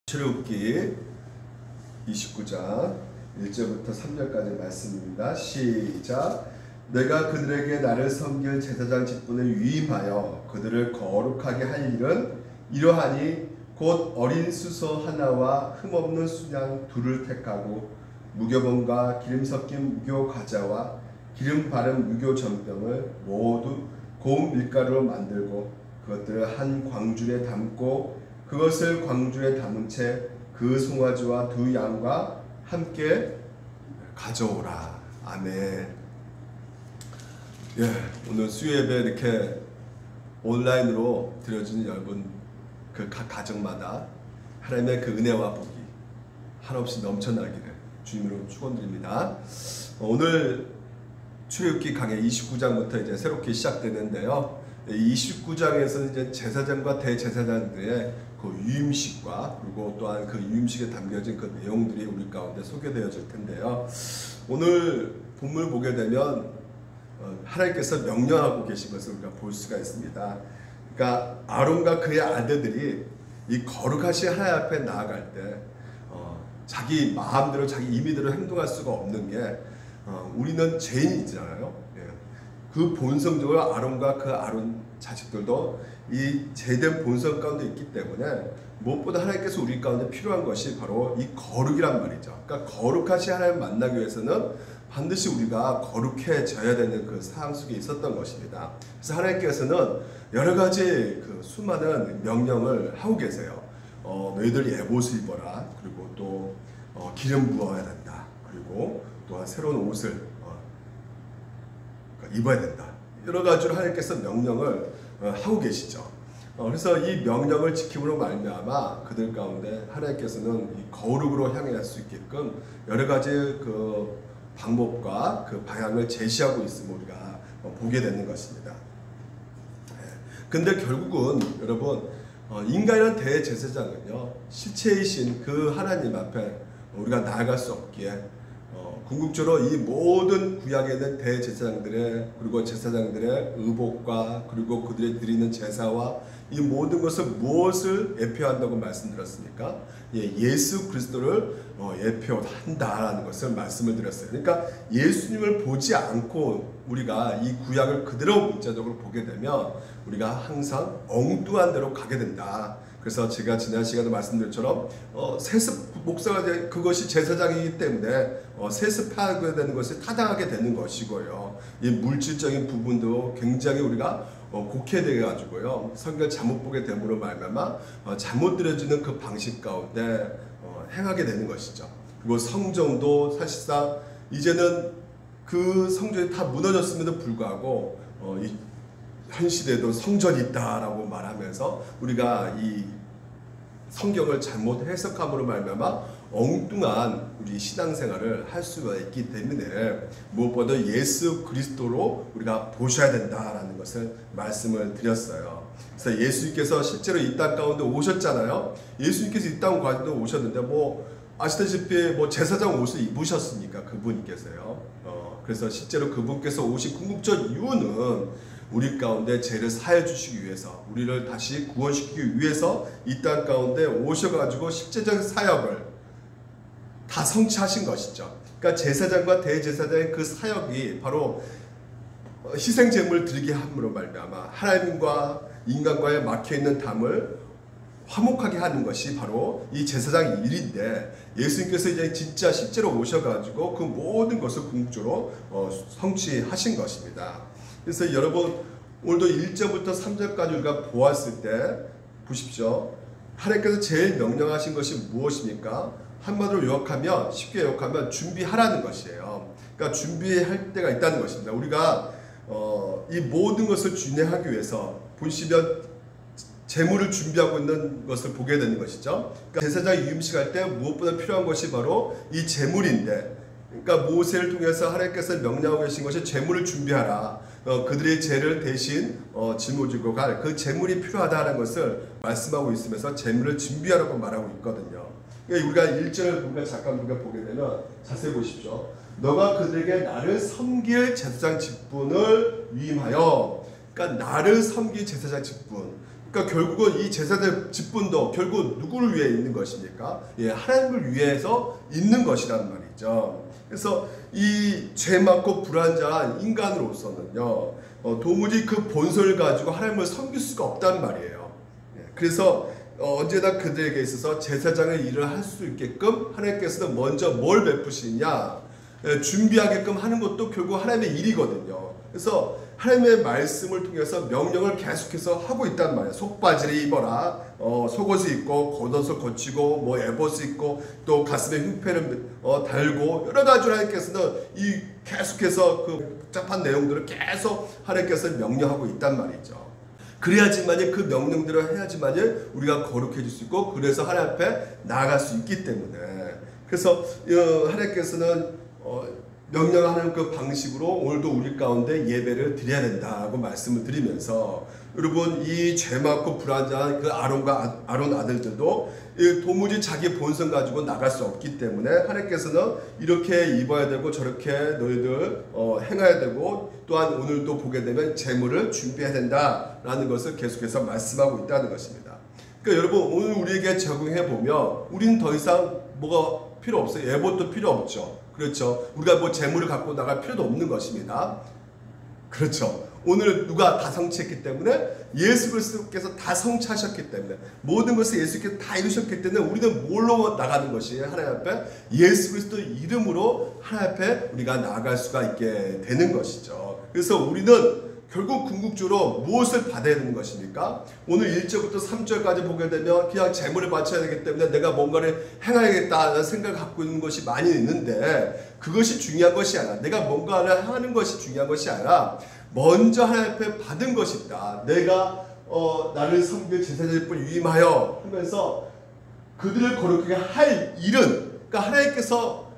출애굽기 29장 1절부터 3절까지 말씀입니다. 시작. 내가 그들에게 나를 섬길 제사장 직분을 위임하여 그들을 거룩하게 할 일은 이러하니 곧 어린 수소 하나와 흠없는 수양 둘을 택하고 무교본과 기름 섞인 무교 과자와 기름 바른 무교 전병을 모두 고운 밀가루로 만들고 그것들을 한 광줄에 담고 그것을 광주에 담은 채 그 송아지와 두 양과 함께 가져오라. 아멘. 예, 오늘 수요예배 이렇게 온라인으로 드려지는 여러분 그 각 가정마다 하나님의 그 은혜와 복이 한없이 넘쳐나기를 주님으로 축원드립니다. 오늘 출애굽기 강의 29장부터 이제 새롭게 시작되는데요. 29장에서는 이제 제사장과 대제사장들의 그 유임식과 그리고 또한 그 유임식에 담겨진 그 내용들이 우리 가운데 소개되어질 텐데요. 오늘 본문을 보게 되면 하나님께서 명령하고 계신 것을 우리가 볼 수가 있습니다. 그러니까 아론과 그의 아들들이 이 거룩하신 하나님 앞에 나아갈 때 자기 마음대로 자기 임의대로 행동할 수가 없는 게 우리는 죄인이잖아요. 그 본성적으로 아론과 그 아론 자식들도 이 죄된 본성 가운데 있기 때문에 무엇보다 하나님께서 우리 가운데 필요한 것이 바로 이 거룩이란 말이죠. 그러니까 거룩하신 하나님 만나기 위해서는 반드시 우리가 거룩해져야 되는 그 상황 속에 있었던 것입니다. 그래서 하나님께서는 여러 가지 그 수많은 명령을 하고 계세요. 너희들 예봇을 입어라. 그리고 또 기름 부어야 된다. 그리고 또한 새로운 옷을 입어야 된다. 여러 가지로 하나님께서 명령을 하고 계시죠. 그래서 이 명령을 지킴으로 말미암아 그들 가운데 하나님께서는 이 거룩으로 향해 갈 수 있게끔 여러 가지 그 방법과 그 방향을 제시하고 있음을 우리가 보게 되는 것입니다. 근데 결국은 여러분 인간이란 대제사장은요 실체이신 그 하나님 앞에 우리가 나아갈 수 없기에 궁극적으로 이 모든 구약에 있는 대제사장들의 그리고 제사장들의 의복과 그리고 그들이 드리는 제사와 이 모든 것을 무엇을 예표한다고 말씀드렸습니까? 예수 그리스도를 예표한다라는 것을 말씀을 드렸어요. 그러니까 예수님을 보지 않고 우리가 이 구약을 그대로 문자적으로 보게 되면 우리가 항상 엉뚱한 데로 가게 된다. 그래서 제가 지난 시간에 말씀드렸처럼 세습 목사가 그것이 제사장이기 때문에 세습하게 되는 것이 타당하게 되는 것이고요. 이 물질적인 부분도 굉장히 우리가 곡해되어 가지고요. 성경을 잘못 보게 됨으로 말미암아 잘못 들여지는 그 방식 가운데 행하게 되는 것이죠. 그리고 성정도 사실상 이제는 그 성전이 다 무너졌음에도 불구하고 현 시대에도 성전이 있다라고 말하면서 우리가 이 성경을 잘못 해석함으로 말미암아 엉뚱한 우리 신앙생활을 할 수가 있기 때문에 무엇보다 예수 그리스도로 우리가 보셔야 된다라는 것을 말씀을 드렸어요. 그래서 예수님께서 실제로 이 땅 가운데 오셨잖아요. 예수님께서 이 땅 가운데 오셨는데 아시다시피 제사장 옷을 입으셨으니까 그분께서요. 그래서 실제로 그분께서 오신 궁극적 이유는 우리 가운데 죄를 사해 주시기 위해서 우리를 다시 구원시키기 위해서 이 땅 가운데 오셔가지고 십자적 사역을 다 성취하신 것이죠. 그러니까 제사장과 대제사장의 그 사역이 바로 희생제물을 드리게 함으로 말미암아 하나님과 인간과의 막혀있는 담을 화목하게 하는 것이 바로 이 제사장의 일인데 예수님께서 이제 진짜 실제로 오셔가지고 그 모든 것을 궁극적으로 성취하신 것입니다. 그래서 여러분 오늘도 1절부터 3절까지 우리가 보았을 때 보십시오. 하나님께서 제일 명령하신 것이 무엇입니까? 한마디로 요약하면 쉽게 요약하면 준비하라는 것이에요. 그러니까 준비할 때가 있다는 것입니다. 우리가 이 모든 것을 준비하기 위해서 보시면 재물을 준비하고 있는 것을 보게 되는 것이죠. 그러니까 제사장 유임식 할 때 무엇보다 필요한 것이 바로 이 재물인데 그러니까 모세를 통해서 하나님께서 명령하고 계신 것이 재물을 준비하라. 그들의 죄를 대신 짊어지고 갈 그 재물이 필요하다는 것을 말씀하고 있으면서 재물을 준비하라고 말하고 있거든요. 그러니까 우리가 1절 우리가 잠깐 우리가 보게 되면 자세히 보십시오. 너가 그들에게 나를 섬길 제사장 직분을 위임하여 그러니까 나를 섬길 제사장 직분 그러니까 결국은 이 제사장 직분도 결국 누구를 위해 있는 것입니까? 예, 하나님을 위해서 있는 것이란 말이죠. 그래서 이 죄 많고 불안자한 인간으로서는요, 도무지 그 본성을 가지고 하나님을 섬길 수가 없단 말이에요. 예, 그래서 언제나 그들에게 있어서 제사장의 일을 할 수 있게끔 하나님께서는 먼저 뭘 베푸시냐, 예, 준비하게끔 하는 것도 결국 하나님의 일이거든요. 그래서 하나님의 말씀을 통해서 명령을 계속해서 하고 있단 말이에요. 속바지를 입어라, 속옷을 입고 겉옷을 거치고 뭐 에봇을 입고 또 가슴에 흉패를 달고 여러 가지로 하나님께서는 이 계속해서 그 복잡한 내용들을 계속 하나님께서 명령하고 있단 말이죠. 그래야지만이 그 명령대로 해야지만이 우리가 거룩해질 수 있고 그래서 하나님 앞에 나아갈 수 있기 때문에 그래서 하나님께서는 명령하는 그 방식으로 오늘도 우리 가운데 예배를 드려야 된다고 말씀을 드리면서 여러분 이 죄 많고 불안정한 그 아론 아들들도 도무지 자기 본성 가지고 나갈 수 없기 때문에 하나님께서는 이렇게 입어야 되고 저렇게 너희들 행해야 되고 또한 오늘도 보게 되면 재물을 준비해야 된다라는 것을 계속해서 말씀하고 있다는 것입니다. 그러니까 여러분 오늘 우리에게 적용해 보면 우리는 더 이상 뭐가 필요 없어요. 예봇도 필요 없죠. 그렇죠. 우리가 뭐 재물을 갖고 나갈 필요도 없는 것입니다. 그렇죠. 오늘 누가 다 성취했기 때문에 예수 그리스도께서 다 성취하셨기 때문에 모든 것을 예수께서 다 이루셨기 때문에 우리는 뭘로 나가는 것이에요? 하나님 앞에 예수 그리스도 이름으로 하나님 앞에 우리가 나아갈 수가 있게 되는 것이죠. 그래서 우리는 결국 궁극적으로 무엇을 받아야 되는 것입니까? 오늘 1절부터 3절까지 보게 되면 그냥 재물을 바쳐야 되기 때문에 내가 뭔가를 행해야겠다는 생각을 갖고 있는 것이 많이 있는데 그것이 중요한 것이 아니라 내가 뭔가를 하는 것이 중요한 것이 아니라 먼저 하나님 앞에 받은 것이 있다. 내가 나를 섬길 제사장일 뿐 위임하여 하면서 그들을 거룩하게 할 일은 그러니까 하나님께서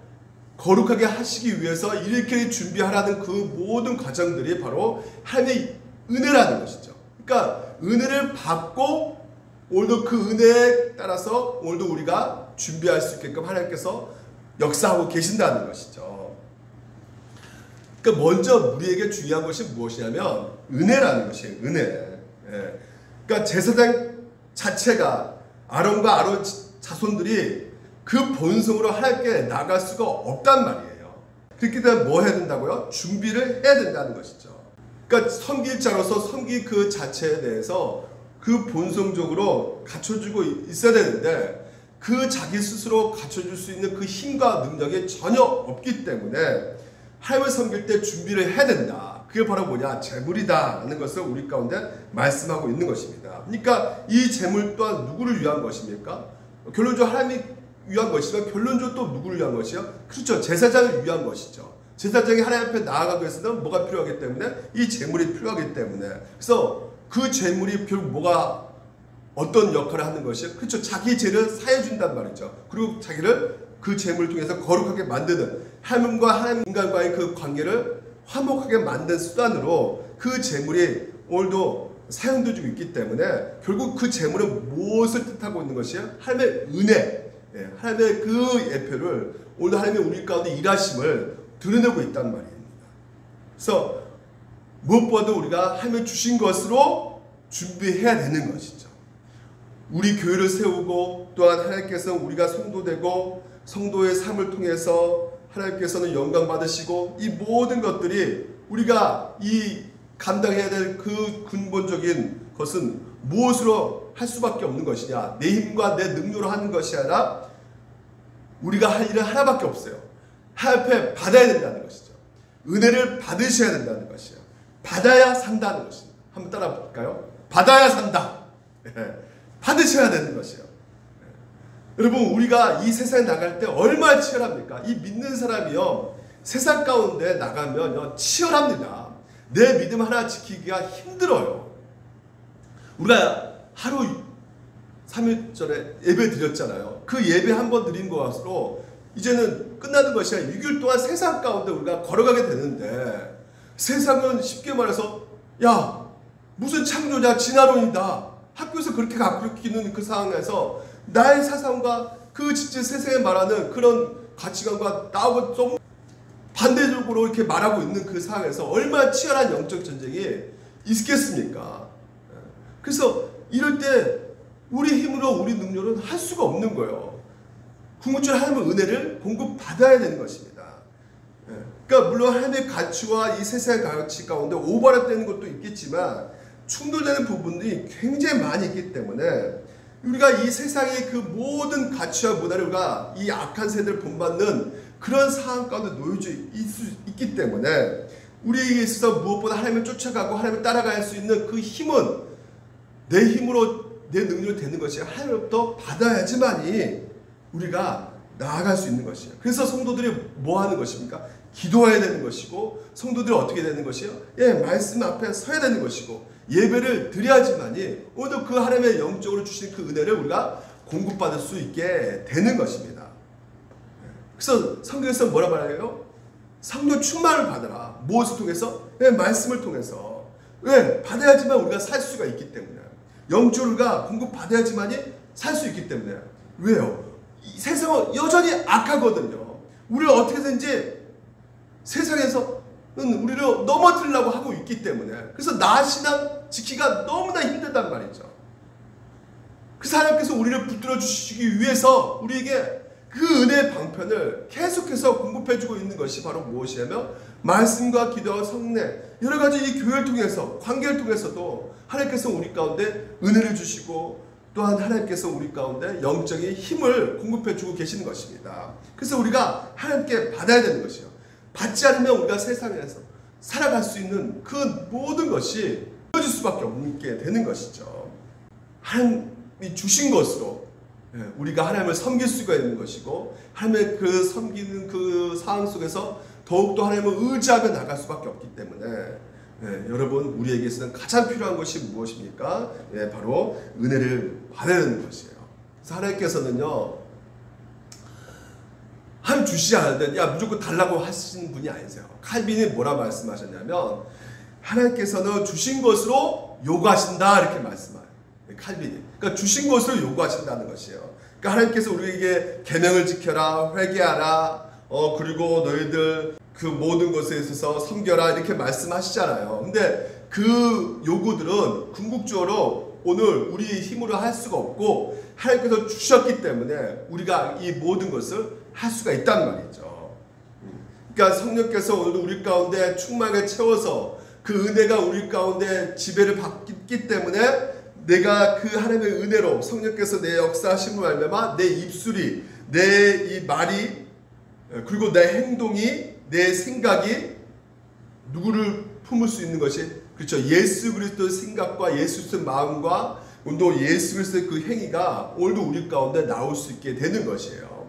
거룩하게 하시기 위해서 이렇게 준비하라는 그 모든 과정들이 바로 하나님의 은혜라는 것이죠. 그러니까 은혜를 받고 오늘도 그 은혜에 따라서 오늘도 우리가 준비할 수 있게끔 하나님께서 역사하고 계신다는 것이죠. 그러니까 먼저 우리에게 중요한 것이 무엇이냐면 은혜라는 것이에요. 은혜. 예. 그러니까 제사장 자체가 아론과 아론 자손들이 그 본성으로 하나님께 나갈 수가 없단 말이에요. 그렇기 때문에 뭐 해야 된다고요? 준비를 해야 된다는 것이죠. 그러니까 섬길 자로서 섬길 그 자체에 대해서 그 본성적으로 갖춰주고 있어야 되는데 그 자기 스스로 갖춰줄 수 있는 그 힘과 능력이 전혀 없기 때문에 하나님을 섬길 때 준비를 해야 된다. 그게 바로 뭐냐? 재물이다라는 것을 우리 가운데 말씀하고 있는 것입니다. 그러니까 이 재물 또한 누구를 위한 것입니까? 결론적으로 하나님이 위한 것이지만 결론적으로 또 누구를 위한 것이요? 그렇죠. 제사장을 위한 것이죠. 제사장이 하나님 앞에 나아가기 위해서는 뭐가 필요하기 때문에 이 재물이 필요하기 때문에 그래서 그 재물이 결국 뭐가 어떤 역할을 하는 것이요? 그렇죠. 자기 죄를 사해준단 말이죠. 그리고 자기를 그 재물을 통해서 거룩하게 만드는 하나님과 하나님 인간과의 그 관계를 화목하게 만든 수단으로 그 재물이 오늘도 사용되고 있기 때문에 결국 그 재물은 무엇을 뜻하고 있는 것이요? 하나님의 은혜. 예, 하나님의 그 예표를 오늘 하나님의 우리 가운데 일하심을 드러내고 있단 말입니다. 그래서 무엇보다도 우리가 하나님이 주신 것으로 준비해야 되는 것이죠. 우리 교회를 세우고 또한 하나님께서 우리가 성도되고 성도의 삶을 통해서 하나님께서는 영광 받으시고 이 모든 것들이 우리가 이 감당해야 될 그 근본적인 것은 무엇으로 할 수밖에 없는 것이냐? 내 힘과 내 능력으로 하는 것이 아니라 우리가 할 일은 하나밖에 없어요. 하나님 앞에 받아야 된다는 것이죠. 은혜를 받으셔야 된다는 것이에요. 받아야 산다는 것입니다. 한번 따라 볼까요? 받아야 산다. 받으셔야 되는 것이에요. 여러분 우리가 이 세상에 나갈 때 얼마나 치열합니까? 이 믿는 사람이요 세상 가운데 나가면 치열합니다. 내 믿음 하나 지키기가 힘들어요. 우리가 하루 3일 전에 예배 드렸잖아요. 그 예배 한 번 드린 것으로 이제는 끝나는 것이 아니라 6일 동안 세상 가운데 우리가 걸어가게 되는데 세상은 쉽게 말해서 야 무슨 창조냐 진화론이다. 학교에서 그렇게 가르치는 그 상황에서 나의 사상과 그 진짜 세상에 말하는 그런 가치관과 나하고 좀 반대적으로 이렇게 말하고 있는 그 상황에서 얼마나 치열한 영적 전쟁이 있겠습니까? 그래서 이럴 때 우리 힘으로 우리 능력은 할 수가 없는 거예요. 궁극적으로 하나님의 은혜를 공급받아야 되는 것입니다. 그러니까 물론 하나님의 가치와 이 세상의 가치 가운데 오버랩되는 것도 있겠지만 충돌되는 부분들이 굉장히 많이 있기 때문에 우리가 이 세상의 그 모든 가치와 문화를 우리가 이 악한 세대를 본받는 그런 상황 가운데 놓여져 있기 때문에 우리에게 있어서 무엇보다 하나님을 쫓아가고 하나님을 따라갈 수 있는 그 힘은 내 힘으로 내 능력으로 되는 것이 하나님으로부터 받아야지만이 우리가 나아갈 수 있는 것이에요. 그래서 성도들이 뭐 하는 것입니까? 기도해야 되는 것이고 성도들이 어떻게 되는 것이요? 말씀 앞에 서야 되는 것이고 예배를 드려야지만이 오늘도 그 하나님의 영적으로 주신 그 은혜를 우리가 공급받을 수 있게 되는 것입니다. 그래서 성경에서 뭐라 말해요? 성령 충만을 받아라. 무엇을 통해서? 말씀을 통해서. 왜? 받아야지만 우리가 살 수가 있기 때문에. 영적으로 우리가 공급받아야지만이 살 수 있기 때문에. 왜요? 이 세상은 여전히 악하거든요. 우리를 어떻게든지 세상에서 우리를 넘어뜨리려고 하고 있기 때문에. 그래서 나 신앙 지키기가 너무나 힘들단 말이죠. 그래서 하나님께서 우리를 붙들어 주시기 위해서 우리에게 그 은혜의 방편을 계속해서 공급해주고 있는 것이 바로 무엇이냐면 말씀과 기도와 성례 여러 가지 이 교회를 통해서 관계를 통해서도 하나님께서 우리 가운데 은혜를 주시고 또한 하나님께서 우리 가운데 영적인 힘을 공급해주고 계시는 것입니다. 그래서 우리가 하나님께 받아야 되는 것이요. 받지 않으면 우리가 세상에서 살아갈 수 있는 그 모든 것이 떨어질 수밖에 없게 되는 것이죠. 하나님이 주신 것으로 우리가 하나님을 섬길 수가 있는 것이고 하나님의 그 섬기는 그 상황 속에서 더욱더 하나님을 의지하며 나갈 수밖에 없기 때문에 여러분 우리에게서는 가장 필요한 것이 무엇입니까? 바로 은혜를 받아내는 것이에요. 그래서 하나님께서는요 하나님 주시지 않는데 무조건 달라고 하시는 분이 아니세요. 칼빈이 뭐라 말씀하셨냐면 하나님께서는 주신 것으로 요구하신다 이렇게 말씀해요. 칼빈이. 그러니까 주신 것을 요구하신다는 것이에요. 그러니까 하나님께서 우리에게 계명을 지켜라, 회개하라, 그리고 너희들 그 모든 것에 있어서 섬겨라 이렇게 말씀하시잖아요. 근데 그 요구들은 궁극적으로 오늘 우리 힘으로 할 수가 없고 하나님께서 주셨기 때문에 우리가 이 모든 것을 할 수가 있다는 말이죠. 그러니까 성령께서 오늘도 우리 가운데 충만하게 채워서 그 은혜가 우리 가운데 지배를 받기 때문에 내가 그 하나님의 은혜로 성령께서 내 역사하심을 알면 내 입술이 내 이 말이 그리고 내 행동이 내 생각이 누구를 품을 수 있는 것이 그렇죠. 예수 그리스도의 생각과 예수 그리스도의 마음과 또 예수 그리스도의 그 행위가 오늘도 우리 가운데 나올 수 있게 되는 것이에요.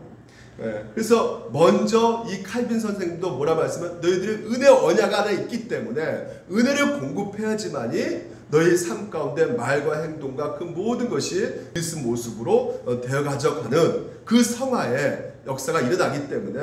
그래서 먼저 이 칼빈 선생님도 뭐라 말씀하면 너희들이 은혜 언약 안에 있기 때문에 은혜를 공급해야지만이 너희 삶 가운데 말과 행동과 그 모든 것이 그리스도 모습으로 되어 가져가는 그 성화의 역사가 일어나기 때문에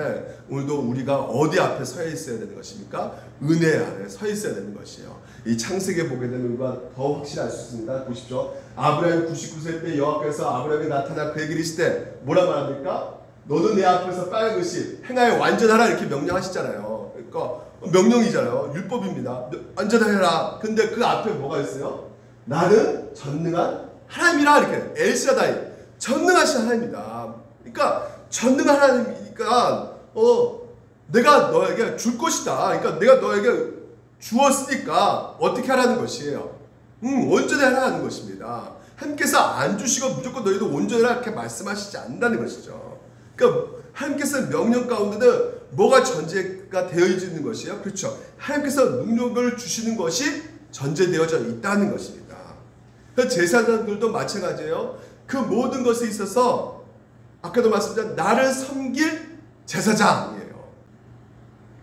오늘도 우리가 어디 앞에 서 있어야 되는 것입니까? 은혜 안에 서 있어야 되는 것이에요. 이 창세기에 보게 되면 우리가 더 확실할 수 있습니다. 보십시오. 아브라함이 99세 때 여호와께서 아브라함에게 나타나 그에게 이르시되 뭐라 말합니까? 너도 내 앞에서 빨간 것이 행하여 완전하라 이렇게 명령하시잖아요. 그러니까 명령이잖아요. 율법입니다. 완전하라. 근데 그 앞에 뭐가 있어요? 나는 전능한 하나님이라 이렇게 엘샤다이 전능하신 하나님이다. 그러니까 전능한 하나님이니까 내가 너에게 줄 것이다. 그러니까 내가 너에게 주었으니까 어떻게 하라는 것이에요. 온전히 하라는 것입니다. 하나님께서 안 주시고 무조건 너희도 온전하라 이렇게 말씀하시지 않는다는 것이죠. 그러니까 하나님께서 명령 가운데는 뭐가 전제가 되어 있는 것이에요? 그렇죠. 하나님께서 능력을 주시는 것이 전제되어져 있다는 것입니다. 제사장들도 마찬가지예요. 그 모든 것에 있어서 아까도 말씀드린 나를 섬길 제사장이에요.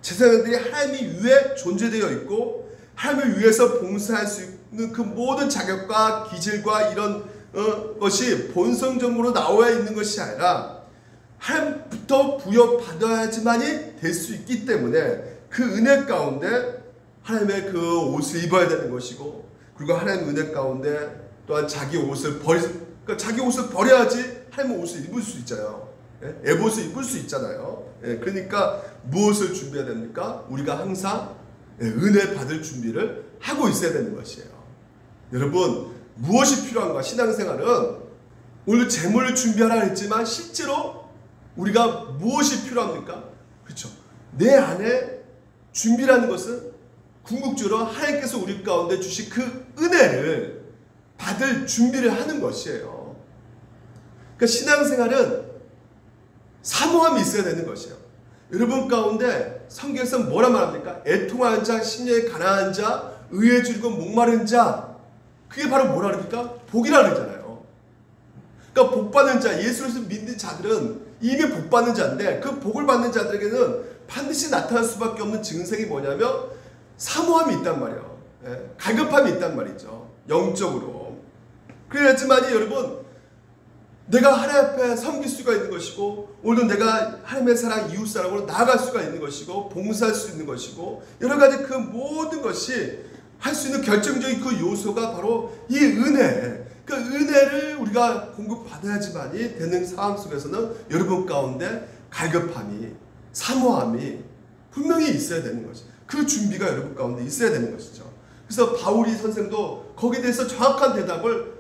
제사장들이 하나님 위에 존재되어 있고 하나님을 위해서 봉사할 수 있는 그 모든 자격과 기질과 이런 것이 본성적으로 나와 있는 것이 아니라 하나님부터 부여받아야지만이 될 수 있기 때문에 그 은혜 가운데 하나님의 그 옷을 입어야 되는 것이고 그리고 하나님의 은혜 가운데 또한 자기 옷을 그러니까 자기 옷을 버려야지 하나님의 옷을 입을 수 있잖아요. 에봇을 입을 수 있잖아요. 그러니까 무엇을 준비해야 됩니까? 우리가 항상 은혜 받을 준비를 하고 있어야 되는 것이에요. 여러분 무엇이 필요한가? 신앙생활은 오늘 재물을 준비하라 했지만 실제로 우리가 무엇이 필요합니까? 그렇죠. 내 안에 준비라는 것은 궁극적으로 하나님께서 우리 가운데 주신 그 은혜를 받을 준비를 하는 것이에요. 그러니까 신앙생활은 사모함이 있어야 되는 것이에요. 여러분 가운데 성경에서 뭐라 말합니까? 애통하는 자, 심령이 가난한 자, 의에 줄이고 목마른 자, 그게 바로 뭐라 그럽니까? 복이라 그러잖아요. 그러니까 복받는 자, 예수를 믿는 자들은 이미 복받는 자인데 그 복을 받는 자들에게는 반드시 나타날 수밖에 없는 증상이 뭐냐면 사모함이 있단 말이에요. 예? 갈급함이 있단 말이죠. 영적으로. 그래야지만이 여러분 내가 하나님 앞에 섬길 수가 있는 것이고 오늘도 내가 하나님의 사랑, 이웃 사랑으로 나아갈 수가 있는 것이고 봉사할 수 있는 것이고 여러 가지 그 모든 것이 할 수 있는 결정적인 그 요소가 바로 이 은혜. 그 은혜를 우리가 공급받아야지만이 되는 상황 속에서는 여러분 가운데 갈급함이, 사모함이 분명히 있어야 되는 것이죠. 그 준비가 여러분 가운데 있어야 되는 것이죠. 그래서 바울이 선생도 거기에 대해서 정확한 대답을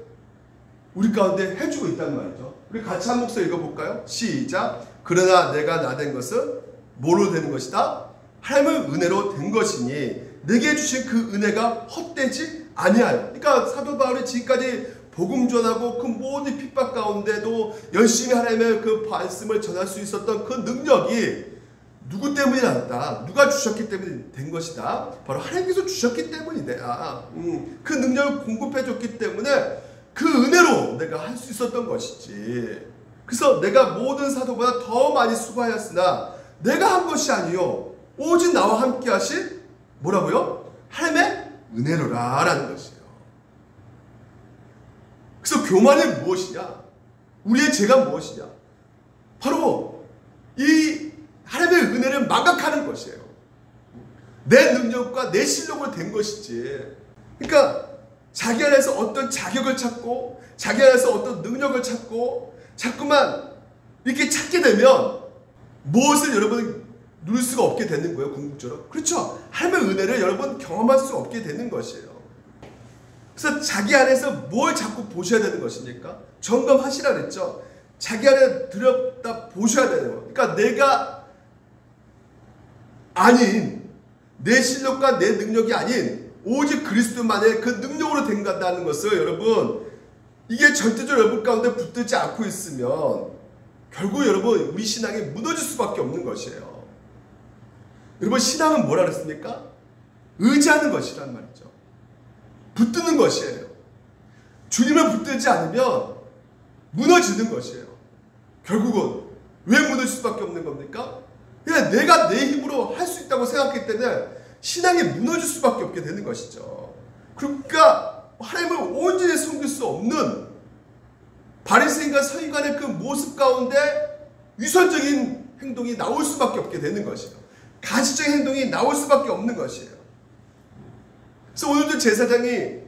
우리 가운데 해주고 있다는 말이죠. 우리 같이 한 목소리 읽어볼까요? 시작. 그러나 내가 나된 것은 뭐로 되는 것이다? 하나님의 은혜로 된 것이니 내게 주신 그 은혜가 헛되지 아니하여. 그러니까 사도 바울이 지금까지 복음 전하고 그 모든 핍박 가운데도 열심히 하나님의 그 말씀을 전할 수 있었던 그 능력이 누구 때문이 나왔다? 누가 주셨기 때문에 된 것이다? 바로 하나님께서 주셨기 때문이다. 그 능력을 공급해줬기 때문에 그 은혜로 내가 할 수 있었던 것이지. 그래서 내가 모든 사도보다 더 많이 수고하였으나 내가 한 것이 아니요 오직 나와 함께 하신 뭐라고요? 하나님의 은혜로라 라는 것이에요. 그래서 교만이 무엇이냐? 우리의 죄가 무엇이냐? 바로 이 하나님의 은혜를 망각하는 것이에요. 내 능력과 내 실력으로 된 것이지. 그러니까 자기 안에서 어떤 자격을 찾고 자기 안에서 어떤 능력을 찾고 자꾸만 이렇게 찾게 되면 무엇을 여러분 누릴 수가 없게 되는 거예요. 궁극적으로. 그렇죠. 하나님의 은혜를 여러분 경험할 수 없게 되는 것이에요. 그래서 자기 안에서 뭘 자꾸 보셔야 되는 것입니까? 점검하시라 그랬죠. 자기 안에 들여다 보셔야 되는 거예요. 그러니까 내가 아닌 내 실력과 내 능력이 아닌 오직 그리스도만의 그 능력으로 된다는 것을 여러분 이게 절대적으로 여러분 가운데 붙들지 않고 있으면 결국 여러분 우리 신앙이 무너질 수밖에 없는 것이에요. 여러분 신앙은 뭐라 그랬습니까? 의지하는 것이란 말이죠. 붙드는 것이에요. 주님을 붙들지 않으면 무너지는 것이에요. 결국은 왜 무너질 수밖에 없는 겁니까? 그냥 내가 내 힘으로 할 수 있다고 생각했기 때문에 신앙이 무너질 수밖에 없게 되는 것이죠. 그러니까 하나님을 온전히 섬길 수 없는 바리새인과 서기관의 그 모습 가운데 위선적인 행동이 나올 수밖에 없게 되는 것이에요. 가시적인 행동이 나올 수밖에 없는 것이에요. 그래서 오늘도 제사장이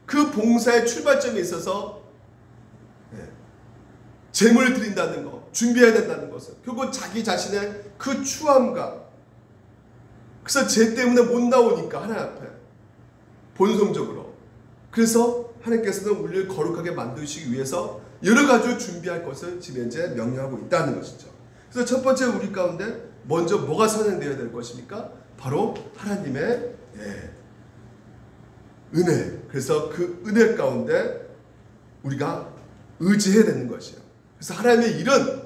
그 봉사의 출발점에 있어서 제물을 드린다는 것, 준비해야 된다는 것은 결국은 자기 자신의 그 추함과 그래서 죄 때문에 못 나오니까 하나님 앞에 본성적으로 그래서 하나님께서는 우리를 거룩하게 만드시기 위해서 여러 가지 준비할 것을 지금 현재 명령하고 있다는 것이죠. 그래서 첫 번째 우리 가운데 먼저 뭐가 선행되어야 될 것입니까? 바로 하나님의 은혜. 그래서 그 은혜 가운데 우리가 의지해야 되는 것이에요. 그래서 하나님의 일은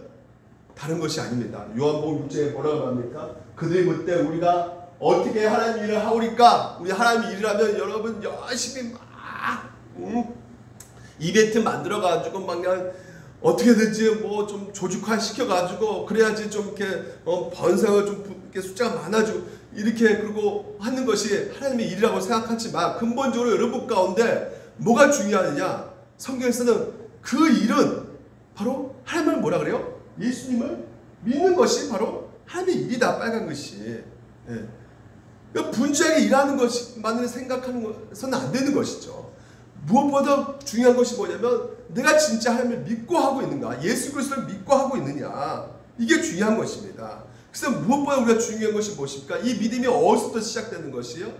다른 것이 아닙니다. 요한복음 6장에 뭐라고 합니까? 그들이 묻되 우리가 어떻게 하나님 일을 하오리까? 우리 하나님 일을 하면 여러분 열심히 막 이벤트 만들어가지고 막 그냥 어떻게든지 뭐 좀 조직화 시켜가지고 그래야지 좀 이렇게 번성을 좀 이렇게 숫자가 많아지고 이렇게 그리고 하는 것이 하나님의 일이라고 생각하지만 근본적으로 여러분 가운데 뭐가 중요하느냐? 성경에서는 그 일은 바로 하나님을 뭐라 그래요? 예수님을 믿는 것이 바로 하나님의 일이다. 빨간 것이. 분주하게 일하는 것만을 생각하는 것은 안 되는 것이죠. 무엇보다 중요한 것이 뭐냐면 내가 진짜 하나님을 믿고 하고 있는가, 예수 그리스도를 믿고 하고 있느냐, 이게 중요한 것입니다. 그래서 무엇보다 우리가 중요한 것이 무엇입니까? 이 믿음이 어디서부터 시작되는 것이요?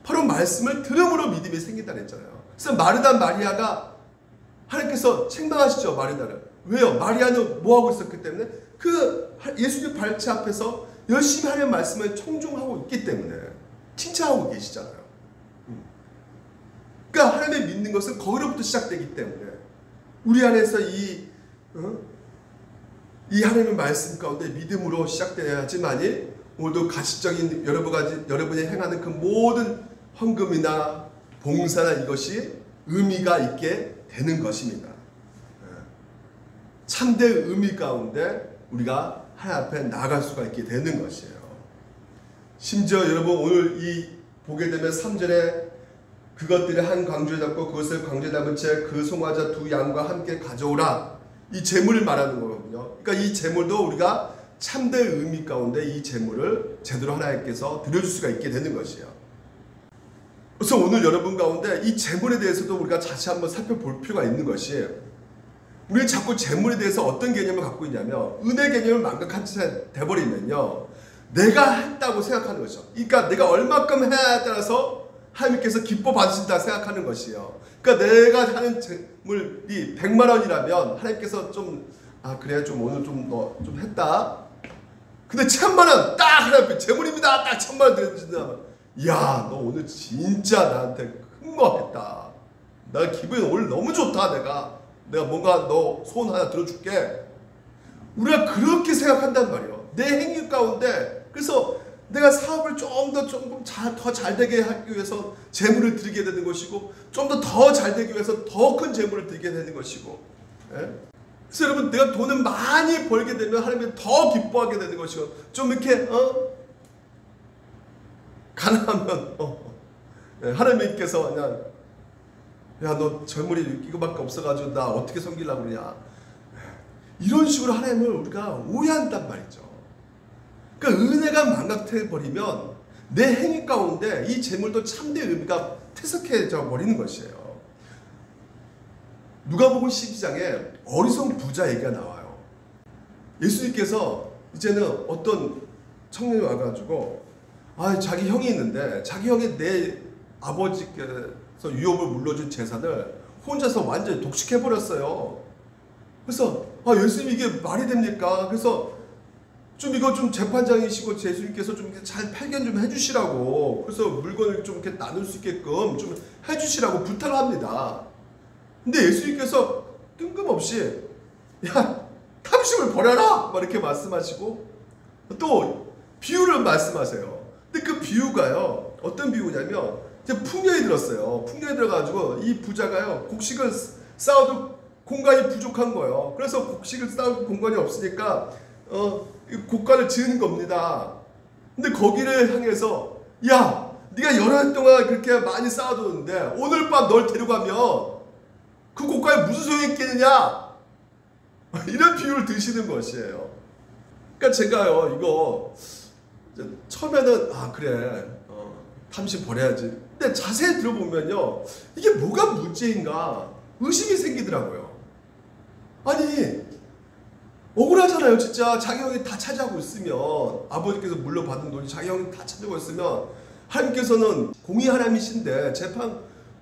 바로 말씀을 들음으로 믿음이 생긴다 그랬잖아요. 그래서 마르다 마리아가 하나님께서 책망하시죠. 마리아를. 왜요? 마리아는 뭐하고 있었기 때문에 그 예수님 발치 앞에서 열심히 하나님의 말씀을 청중하고 있기 때문에 칭찬하고 계시잖아요. 그러니까 하나님을 믿는 것은 거기로부터 시작되기 때문에 우리 안에서 이 하나님의 말씀 가운데 믿음으로 시작되어야지만이 오늘도 가시적인 여러분이 행하는 그 모든 헌금이나 봉사나 이것이 의미가 있게 되는 것입니다. 참된 의미 가운데 우리가 하나님 앞에 나아갈 수가 있게 되는 것이에요. 심지어 여러분 오늘 이 보게 되면 3절에 그것들의 한 광주에 담고 그것을 광주에 담은 채 그 송아지 두 양과 함께 가져오라. 이 제물을 말하는 거거든요. 그러니까 이 제물도 우리가 참된 의미 가운데 이 제물을 제대로 하나님께서 드려줄 수가 있게 되는 것이에요. 그래서 오늘 여러분 가운데 이 제물에 대해서도 우리가 다시 한번 살펴볼 필요가 있는 것이 우리는 자꾸 제물에 대해서 어떤 개념을 갖고 있냐면 은혜 개념을 망각한 채 돼버리면요. 내가 했다고 생각하는 것이죠. 그러니까 내가 얼마큼 해야 따라서 하나님께서 기뻐 받으신다 생각하는 것이에요. 그러니까 내가 하는 제물이 100만 원이라면 하나님께서 그래 좀 오늘 좀 했다. 근데 1000만 원 딱 하나님 제물입니다. 딱 1000만 원 드려준다. 야, 너 오늘 진짜 나한테 큰 거 했다. 나 기분이 오늘 너무 좋다. 내가 뭔가 너 소원 하나 들어줄게. 우리가 그렇게 생각한단 말이에요. 내 행위 가운데. 그래서 내가 사업을 더 잘 되게 하기 위해서 재물을 드리게 되는 것이고 좀 더 잘 되기 위해서 더 큰 재물을 드리게 되는 것이고. 예? 그래서 여러분 내가 돈을 많이 벌게 되면 하나님이 더 기뻐하게 되는 것이고 좀 이렇게 가난하면 하나님께서 그냥 야 너 재물이 이거밖에 없어가지고 나 어떻게 섬기려고 그러냐. 이런 식으로 하나님을 우리가 오해한단 말이죠. 그러니까 은혜가 망각돼버리면 내 행위 가운데 이 재물도 참된 의미가 퇴색해져 버리는 것이에요. 누가복음 12장에 어리석은 부자 얘기가 나와요. 예수님께서 이제는 어떤 청년이 와가지고 자기 형이 있는데 자기 형이 내 아버지께서 유업을 물려준 재산을 혼자서 완전히 독식해버렸어요. 그래서 예수님 이게 말이 됩니까? 그래서 이거 재판장이시고 예수님께서 좀 잘 발견 좀 해주시라고 그래서 물건을 좀 이렇게 나눌 수 있게끔 좀 해주시라고 부탁을 합니다. 근데 예수님께서 뜬금없이 야 탐심을 버려라 막 이렇게 말씀하시고 또 비유를 말씀하세요. 근데 그 비유가요 어떤 비유냐면 이제 풍년이 들었어요. 풍년이 들어가지고 이 부자가요 곡식을 쌓아도 공간이 부족한 거예요. 그래서 곡식을 쌓을 공간이 없으니까 곡간을 지은 겁니다. 근데 거기를 향해서 야 네가 여러 해 동안 그렇게 많이 쌓아뒀는데 오늘 밤 널 데려가면 그 곡간에 무슨 소용이 있겠느냐 이런 비유를 드시는 것이에요. 그러니까 제가요 이거 처음에는 그래 탐심 버려야지. 근데 자세히 들어보면요 이게 뭐가 문제인가 의심이 생기더라고요. 아니 억울하잖아요. 진짜 자기 형이 다 차지하고 있으면 아버지께서 물려받은 돈이 자기 형이 다 차지하고 있으면 하나님께서는 공의 하나님이신데 재판을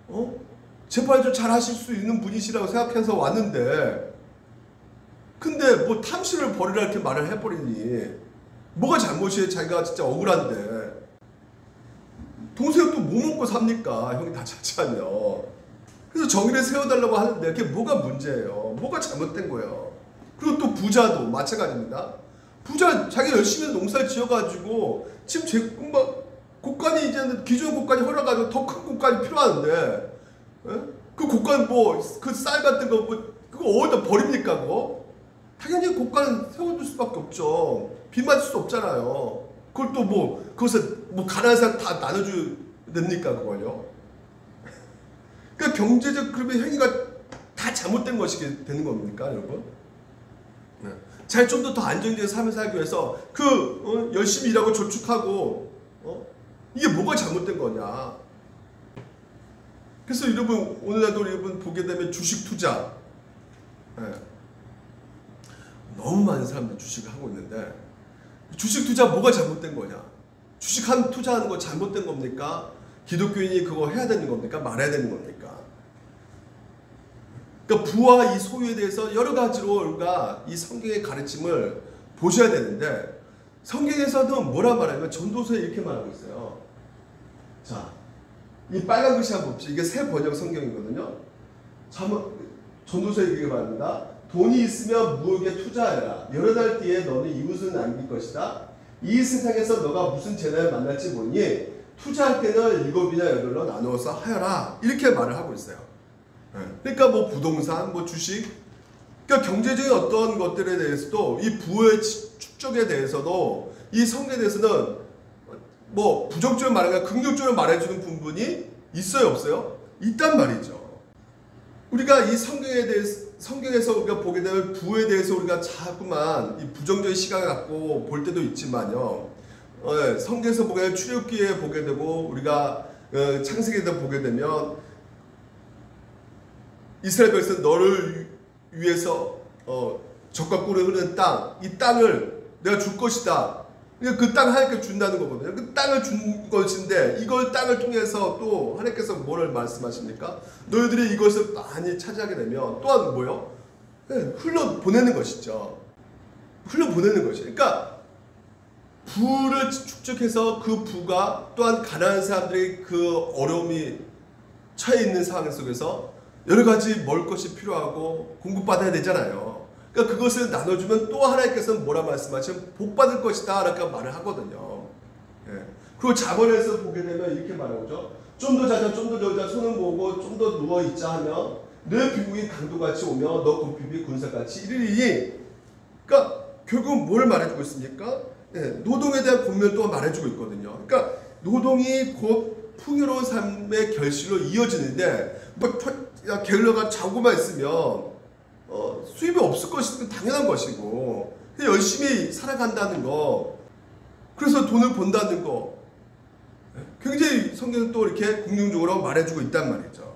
좀 잘 하실 수 있는 분이시라고 생각해서 왔는데 근데 뭐 탐심을 버리라 이렇게 말을 해버리니 뭐가 잘못이에요. 자기가 진짜 억울한데 동생은 또 뭐 먹고 삽니까? 형이 다 차지하면. 그래서 정의를 세워달라고 하는데 그게 뭐가 문제예요? 뭐가 잘못된 거예요? 그리고 또 부자도 마찬가지입니다. 부자 자기 열심히 농사를 지어가지고 지금 곡간이 이제는 기존 곡간이 허락가지고 더 큰 곡간이 필요한데 그 곡간 그 쌀 같은 거 그거 어디다 버립니까 그거? 당연히 곡간은 세워둘 수밖에 없죠. 비 맞을 수 없잖아요. 그걸 또 그것을 가난한 사람 다 나눠줘야 됩니까 그걸요? 그러니까 경제적 그러면 행위가 다 잘못된 것이 되는 겁니까 여러분? 잘 좀 더 안정적인 삶을 살기 위해서 열심히 일하고 저축하고 이게 뭐가 잘못된 거냐? 그래서 여러분 오늘날도 여러분 보게 되면 주식 투자 너무 많은 사람들이 주식을 하고 있는데 주식 투자 뭐가 잘못된 거냐? 주식 투자하는 거 잘못된 겁니까? 기독교인이 그거 해야 되는 겁니까? 말아야 되는 겁니까? 그러니까 부와 이 소유에 대해서 여러 가지로 우리가 이 성경의 가르침을 보셔야 되는데, 성경에서도 뭐라 말하냐면 전도서에 이렇게 말하고 있어요. 자, 이 빨간 글씨 한번 봅시다. 이게 새 번역 성경이거든요. 전도서에 이렇게 말합니다. 돈이 있으면 무역에 투자하여라. 여러 달 뒤에 너는 이웃을 남길 것이다. 이 세상에서 너가 무슨 재난을 만날지 모르니 투자할 때는 7이나 8로 나누어서 하여라. 이렇게 말을 하고 있어요. 그러니까 뭐 부동산, 뭐 주식, 그러니까 경제적인 어떤 것들에 대해서도 이 부의 축적에 대해서도 이 성경에 대해서는 뭐 부정적으로 말하거나 긍정적으로 말해주는 부분이 있어요, 없어요? 있단 말이죠. 우리가 이 성경에서 우리가 보게 되면 부에 대해서 우리가 자꾸만 이 부정적인 시각을 갖고 볼 때도 있지만요. 성경에서 보게 되면 출애굽기에 보게 되고 우리가 창세기에도 보게 되면 이스라엘 백성 너를 위해서 적과 꿀이 흐르는 땅, 이 땅을 내가 줄 것이다. 그러니까 그 땅을 하나님께 준다는 거거든요. 그 땅을 준 것인데 이걸 땅을 통해서 또 하나님께서 뭐를 말씀하십니까? 너희들이 이것을 많이 차지하게 되면 또한 뭐요? 흘러보내는 것이죠. 흘러보내는 것이죠. 그러니까 부를 축적해서 그 부가 또한 가난한 사람들의 그 어려움이 처해 있는 상황 속에서 여러 가지 먹을 것이 필요하고 공급받아야 되잖아요. 그러니까 그것을 나눠주면 또 하나님께서는 뭐라 말씀하시면 복받을 것이다 라고 말을 하거든요. 그리고 자본에서 보게 되면 이렇게 말하죠. 좀 더 자자, 좀 더 자자, 손을 모으고 좀 더 누워있자 하면 너 비국이 강도같이 오며 너 곰핍이 군사같이 이르리니, 그러니까 결국은 뭘 말해주고 있습니까? 노동에 대한 권면을 또 말해주고 있거든요. 그러니까 노동이 곧 풍요로운 삶의 결실로 이어지는데 뭐 게을러가 자고만 있으면 수입이 없을 것이 당연한 것이고 열심히 살아간다는 거, 그래서 돈을 번다는 거 굉장히 성경은 또 이렇게 긍정적으로 말해주고 있단 말이죠.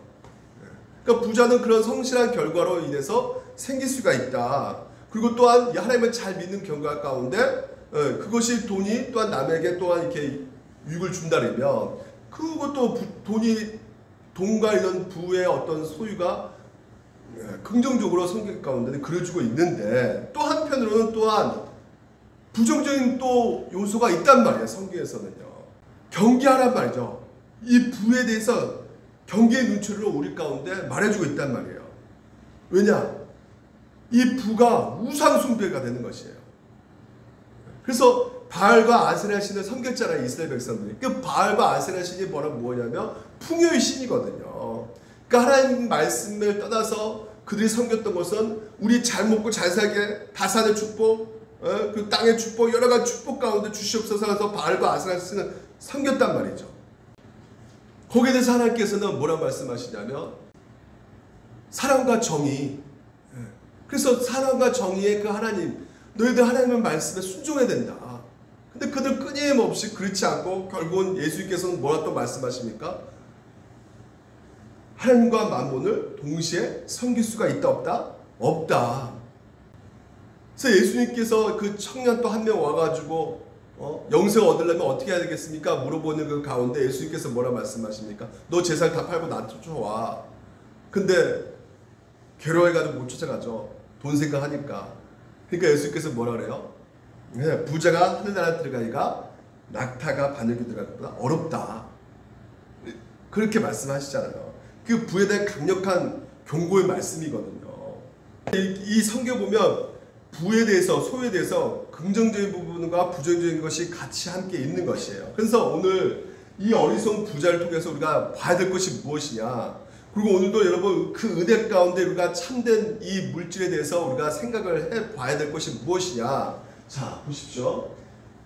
그러니까 부자는 그런 성실한 결과로 인해서 생길 수가 있다. 그리고 또한 하나님을 잘 믿는 경과 가운데 그것이 돈이 또한 남에게 또한 이렇게 유익을 준다면 그것도 돈과 이런 부의 어떤 소유가 긍정적으로 성경 가운데 그려주고 있는데, 또 한편으로는 또한 부정적인 또 요소가 있단 말이에요. 성경에서는요. 경계하란 말이죠. 이 부에 대해서 경계의 눈초리로 우리 가운데 말해주고 있단 말이에요. 왜냐? 이 부가 우상 숭배가 되는 것이에요. 그래서 바알과 아세라 신을 섬겼잖아요. 이스라엘 백성들이. 그 바알과 아세라 신이 뭐냐면 풍요의 신이거든요. 그러니까 하나님 말씀을 떠나서 그들이 섬겼던 것은 우리 잘 먹고 잘 살게 다산의 축복, 그 땅의 축복, 여러 가지 축복 가운데 주시옵소서 해서 바알과 아세라 신을 섬겼단 말이죠. 거기에 대해서 하나님께서는 뭐라 말씀하시냐면 사랑과 정의. 그래서 사랑과 정의의 그 하나님, 너희들 하나님의 말씀에 순종해야 된다. 근데 그들 끊임없이 그렇지 않고 결국은 예수님께서는 뭐라 또 말씀하십니까? 하나님과 만몬을 동시에 섬길 수가 있다 없다? 없다. 그래서 예수님께서 그 청년 또 한 명 와가지고 영생 얻으려면 어떻게 해야 되겠습니까? 물어보는 그 가운데 예수님께서 뭐라 말씀하십니까? 너 재산 다 팔고 나한테 쫓아와. 근데 괴로워해가지고 못 쫓아가죠. 돈 생각하니까. 그러니까 예수님께서 뭐라 그래요? 부자가 하늘나라 들어가기가 낙타가 바늘기 들어갈 것보다 어렵다. 그렇게 말씀하시잖아요. 그 부에 대한 강력한 경고의 말씀이거든요. 이 성경 보면 부에 대해서, 소유에 대해서 긍정적인 부분과 부정적인 것이 같이 함께 있는 것이에요. 그래서 오늘 이 어리석은 부자를 통해서 우리가 봐야 될 것이 무엇이냐, 그리고 오늘도 여러분 그 은혜 가운데 우리가 참된 이 물질에 대해서 우리가 생각을 해봐야 될 것이 무엇이냐. 자, 보십시오.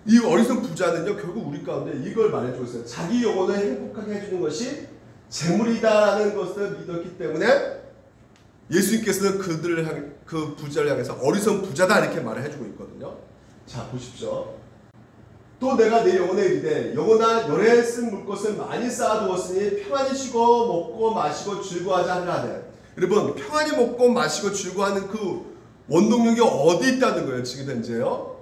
이 어리석은 부자는요, 결국 우리 가운데 이걸 말해주고 있어요. 자기 영혼을 행복하게 해주는 것이 재물이다라는 것을 믿었기 때문에 예수님께서는 그 부자를 향해서 어리석은 부자다 이렇게 말을 해주고 있거든요. 자, 보십시오. 또 내가 내 영혼에 이르되 영혼아 열에 쓴 물것을 많이 쌓아두었으니 평안히 쉬고 먹고 마시고 즐거워하자 하라되. 여러분, 평안히 먹고 마시고 즐거워하는 그 원동력이 어디 있다는 거예요, 지금 현재요?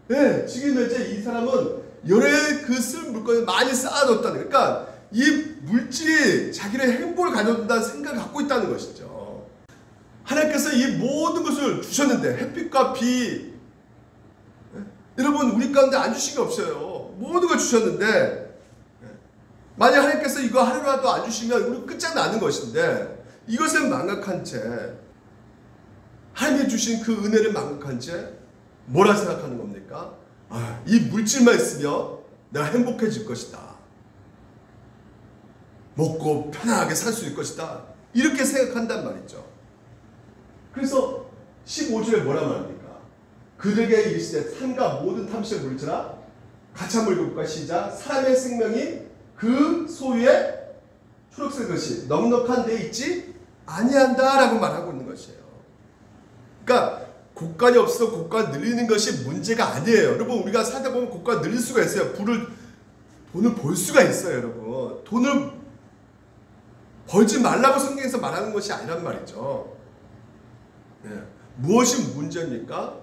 네, 지금 현재 이 사람은 열에 그 쓴 물건을 많이 쌓아뒀다는 거예요. 그러니까 이 물질이 자기의 행복을 가져온다는 생각을 갖고 있다는 것이죠. 하나님께서 이 모든 것을 주셨는데 햇빛과 비 여러분 우리 가운데 안 주신 게 없어요. 모든 걸 주셨는데 만약 하나님께서 이거 하루라도 안 주시면 우리 끝장나는 것인데 이것을 망각한 채 하나님이 주신 그 은혜를 망각한 채 뭐라 생각하는 겁니까? 이 물질만 있으면 내가 행복해질 것이다. 먹고 편안하게 살 수 있을 것이다. 이렇게 생각한단 말이죠. 그래서 15절에 뭐라 말합니까? 그들에게 이르시되 산과 모든 탐식을 물리쳐라. 같이 한번 읽어볼까? 시작. 사람의 생명이 그 소유에 초록색 것이 넉넉한 데 있지 아니한다 라고 말하고 있는 것이에요. 그러니까 곡간이 없어 곡간 늘리는 것이 문제가 아니에요. 여러분 우리가 살다 보면 곡간 늘릴 수가 있어요. 돈을 벌 수가 있어요. 여러분 돈을 벌지 말라고 성경에서 말하는 것이 아니란 말이죠. 무엇이 문제입니까?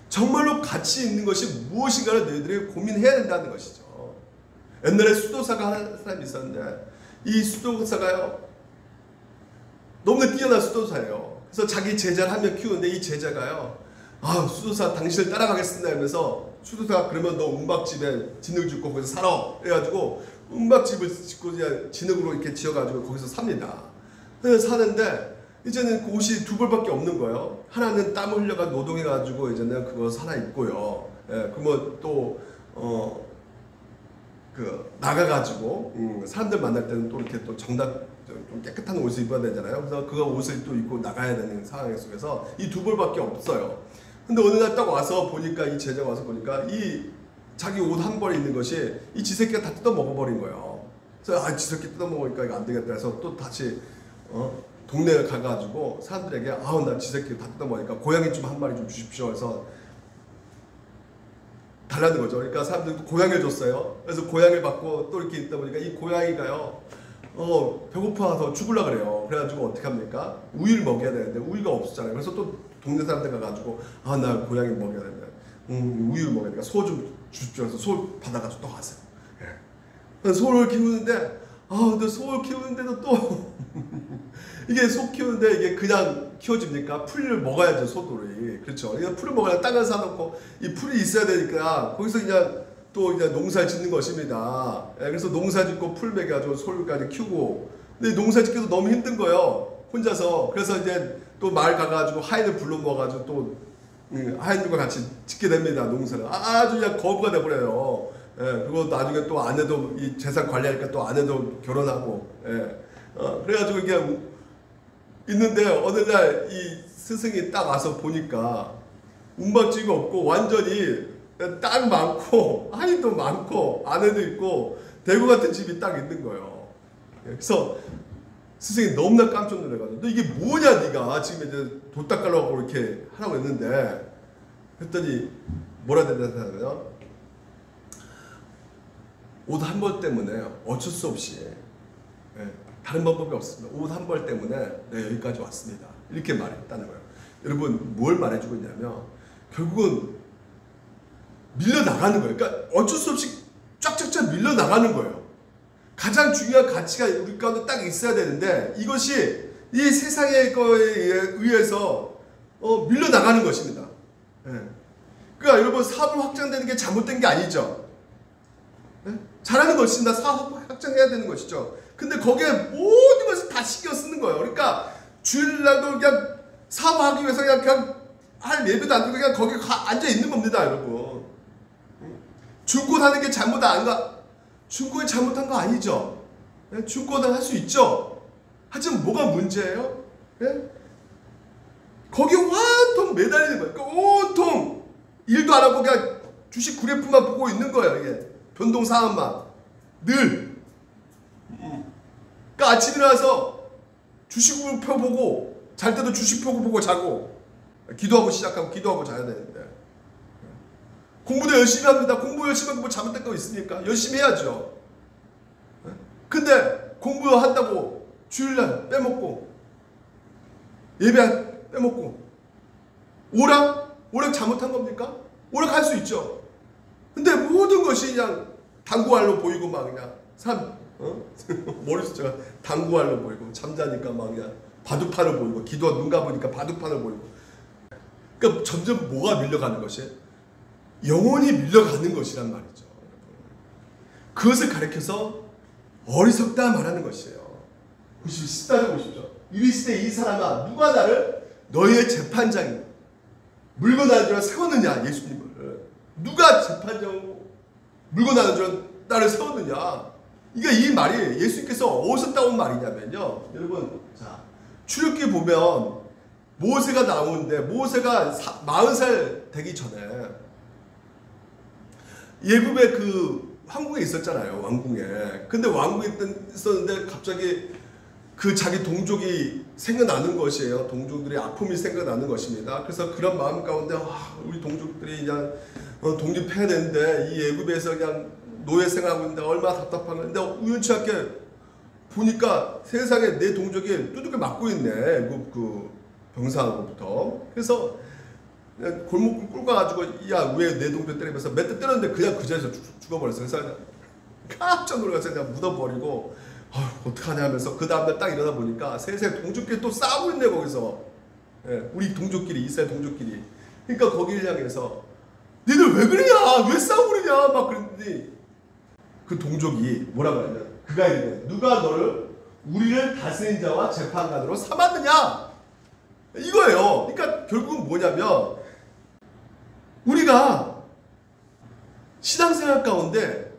정말로 가치 있는 것이 무엇인가를 너희들이 고민해야 된다는 것이죠. 옛날에 수도사가 하는 사람이 있었는데 이 수도사가요 너무나 뛰어난 수도사예요. 그래서 자기 제자를 한 명 키우는데 이 제자가요 수도사 당신을 따라가겠습니다 하면서 수도사가 그러면 너 은박집에 진흙 짓고 거기서 살아 해가지고 은박집을 짓고 진흙으로 이렇게 지어가지고 거기서 삽니다. 그래서 사는데 이제는 그 옷이 두 벌밖에 없는 거예요. 하나는 땀 흘려가 노동해가지고 이제는 그거 하나 입고요. 그러면 또 나가가지고 사람들 만날 때는 또 이렇게 또 좀 깨끗한 옷을 입어야 되잖아요. 그래서 그 옷을 또 입고 나가야 되는 상황 속에서 이 두 벌밖에 없어요. 근데 어느 날 딱 와서 보니까 이 제자가 와서 보니까 이 자기 옷 한 벌에 있는 것이 이 지새끼가 다 뜯어 먹어버린 거예요. 그래서 지새끼 뜯어 먹으니까 이거 안 되겠다 해서 또 다시 동네에 가가지고 사람들에게 나 지새끼 다 뜯어 먹으니까 고양이 좀 한 마리 좀 주십시오 해서 달라는 거죠. 그러니까 사람들도 고양이를 줬어요. 그래서 고양이를 받고 또 이렇게 있다 보니까 이 고양이가요 배고파서 죽으려고 그래요. 그래가지고 어떻게 합니까? 우유를 먹여야 되는데 우유가 없었잖아요. 그래서 또 동네 사람들 가가지고 나 고양이 먹여야 되는데 우유를 먹여야 되니까 소 좀 주십시오 해서 소 받아가지고 또 갔어요. 소를 키우는데 근데 소를 키우는데도 또 이게 소 키우는데 이게 그냥 키워집니까? 풀을 먹어야죠, 소들이. 그렇죠. 풀을 먹어야 땅을 사놓고 이 풀이 있어야 되니까 거기서 그냥 또 이제 농사 짓는 것입니다. 그래서 농사 짓고 풀 먹여가지고 소까지 키우고. 근데 농사 짓기도 너무 힘든 거예요. 혼자서. 그래서 이제 또 마을 가가지고 하인을 불러 모아가지고 또 하인들과 같이 짓게 됩니다, 농사를. 아주 그냥 거부가 돼버려요. 그리고 나중에 또 아내도 이 재산 관리하니까 또 아내도 결혼하고. 그래가지고 이게 있는데 어느 날 이 스승이 딱 와서 보니까 은박지가 없고 완전히 땅 많고 하인도 많고 아내도 있고 대구 같은 집이 딱 있는 거예요. 그래서 스승이 너무나 깜짝 놀래가지고 너 이게 뭐냐 네가 지금 이제 돈 닦으려고 이렇게 하라고 했는데 그랬더니 뭐라 대답하냐면 옷 한 벌 때문에 어쩔 수 없이 다른 방법이 없습니다. 옷 한 벌 때문에 내가 여기까지 왔습니다. 이렇게 말했다는 거예요. 여러분 뭘 말해주고 있냐면 결국은 밀려나가는 거예요. 그러니까 어쩔 수 없이 쫙쫙쫙 밀려나가는 거예요. 가장 중요한 가치가 우리 가운데 딱 있어야 되는데 이것이 이 세상의 거에 의해서 밀려나가는 것입니다. 그러니까 여러분 사업을 확장되는 게 잘못된 게 아니죠. 잘하는 것입니다. 사업 확장해야 되는 것이죠. 근데 거기에 모든 것을 다 신경 쓰는 거예요. 그러니까 주일날도 그냥 사업하기 위해서 그냥 할 예배도 안 드리고 그냥 거기 앉아 있는 겁니다, 여러분. 중고하는 게 잘못 아닌가? 중고에 잘못한 거 아니죠. 중고는 할 수 있죠. 하지만 뭐가 문제예요? 거기 온통 매달리는 거예요. 그러니까 온통 일도 안 하고 그냥 주식 그래프만 보고 있는 거예요. 이게 변동 사항만 늘. 그러니까 아침에 일어나서 주식표 보고 잘 때도 주식표 보고 자고 기도하고 시작하고 기도하고 자야 되는데 공부도 열심히 합니다. 공부 열심히 하고 뭐 잘못된 거 있습니까? 열심히 해야죠. 근데 공부한다고 주일날 빼먹고 예배 빼먹고 오락 잘못한 겁니까? 오락할 수 있죠. 근데 모든 것이 그냥 당구알로 보이고 막 그냥 머리 숫자가 당구알로 보이고 잠자니까 막 그냥 바둑판을 보이고, 기도와 눈 감으니까 바둑판을 보이고. 그러니까 점점 뭐가 밀려가는 것이? 영혼이 밀려가는 것이란 말이죠. 그것을 가리켜서 어리석다 말하는 것이에요. 10절 보십시오. 이르시되 이 사람아 누가 나를 너희의 재판장이고 물고 나는 줄 세웠느냐. 예수님을 누가 재판장이고 물고 나는 줄 나를 세웠느냐. 이게 이 말이 예수님께서 어디서 따온 말이냐면요. 여러분, 자, 출애굽기 보면 모세가 나오는데 모세가 40살 되기 전에 예굽의 그 황궁에 있었잖아요. 왕궁에. 근데 왕궁에 있었는데 갑자기 그 자기 동족이 생겨나는 것이에요. 동족들의 아픔이 생겨나는 것입니다. 그래서 그런 마음 가운데 우리 동족들이 그냥 독립해야 되는데 이 예굽에서 그냥 노예 생활하고 있는데 얼마나 답답한 건데 우연치 않게 보니까 세상에 내 동족이 두둑이 맞고 있네. 그 병사하고부터. 그래서 골목을 끌고 가가지고 야 왜 내 동족 때리면서 몇 대 때렸는데 그냥 그 자리에서 죽어버렸어요. 그래서 깜짝 놀라서 그냥 묻어버리고 어떡하냐 하면서 그 다음날 딱 일어나 보니까 세상에 동족끼리 또 싸우고 있네 거기서. 예, 우리 동족끼리 이스라엘 동족끼리. 그러니까 거기를 향해서 니들 왜 그러냐 왜 싸우고 그러냐 막 그랬더니 그 동족이 뭐라고 하냐면 그가 이르되 누가 너를 우리를 다스린 자와 재판관으로 삼았느냐 이거예요. 그러니까 결국은 뭐냐면 우리가 신앙생활 가운데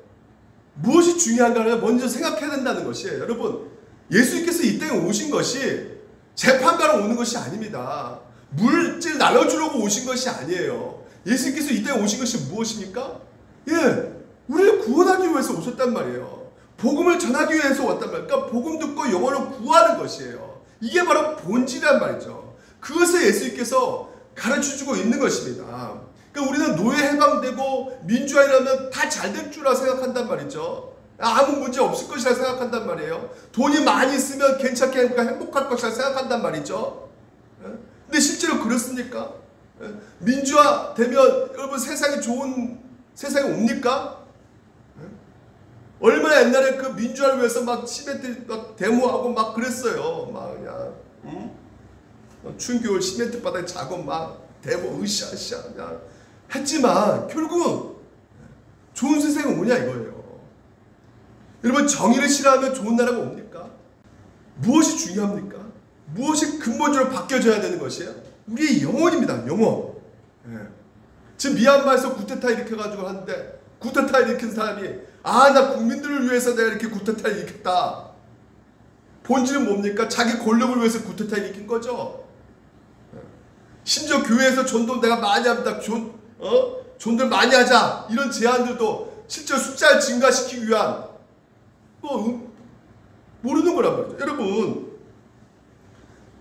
무엇이 중요한가를 먼저 생각해야 된다는 것이에요. 여러분, 예수님께서 이 땅에 오신 것이 재판관으로 오는 것이 아닙니다. 물질 나눠주려고 오신 것이 아니에요. 예수님께서 이 땅에 오신 것이 무엇입니까? 예, 우리를 구원하기 위해서 오셨단 말이에요. 복음을 전하기 위해서 왔단 말이에요. 그러니까 복음 듣고 영혼을 구하는 것이에요. 이게 바로 본질이란 말이죠. 그것을 예수님께서 가르쳐주고 있는 것입니다. 그러니까 우리는 노예 해방되고 민주화이라면 다 잘 될 줄라 생각한단 말이죠. 아무 문제 없을 것이라 생각한단 말이에요. 돈이 많이 있으면 괜찮게 행복할 것이라 생각한단 말이죠. 근데 실제로 그렇습니까? 민주화 되면 여러분 세상이 좋은 세상이 옵니까? 얼마나 옛날에 그 민주화를 위해서 막 시멘트 막 데모하고 막 그랬어요. 막 그냥 추운 겨울 시멘트 바닥에 자고 막 데모 으쌰으쌰 그냥 했지만 결국은 좋은 세상이 오냐 이거예요. 여러분, 정의를 싫어하면 좋은 나라가 옵니까? 무엇이 중요합니까? 무엇이 근본적으로 바뀌어져야 되는 것이에요? 우리의 영혼입니다. 영혼. 예. 지금 미얀마에서 쿠데타 일으켜가지고 하는데 쿠데타 일으킨 사람이 나 국민들을 위해서 내가 이렇게 쿠데타를 일으켰다. 본질은 뭡니까? 자기 권력을 위해서 쿠데타 일으킨 거죠. 예. 심지어 교회에서 전도 내가 많이 합니다. 존들 많이 하자. 이런 제안들도 실제 숫자를 증가시키기 위한 모르는 거란 말이죠. 여러분,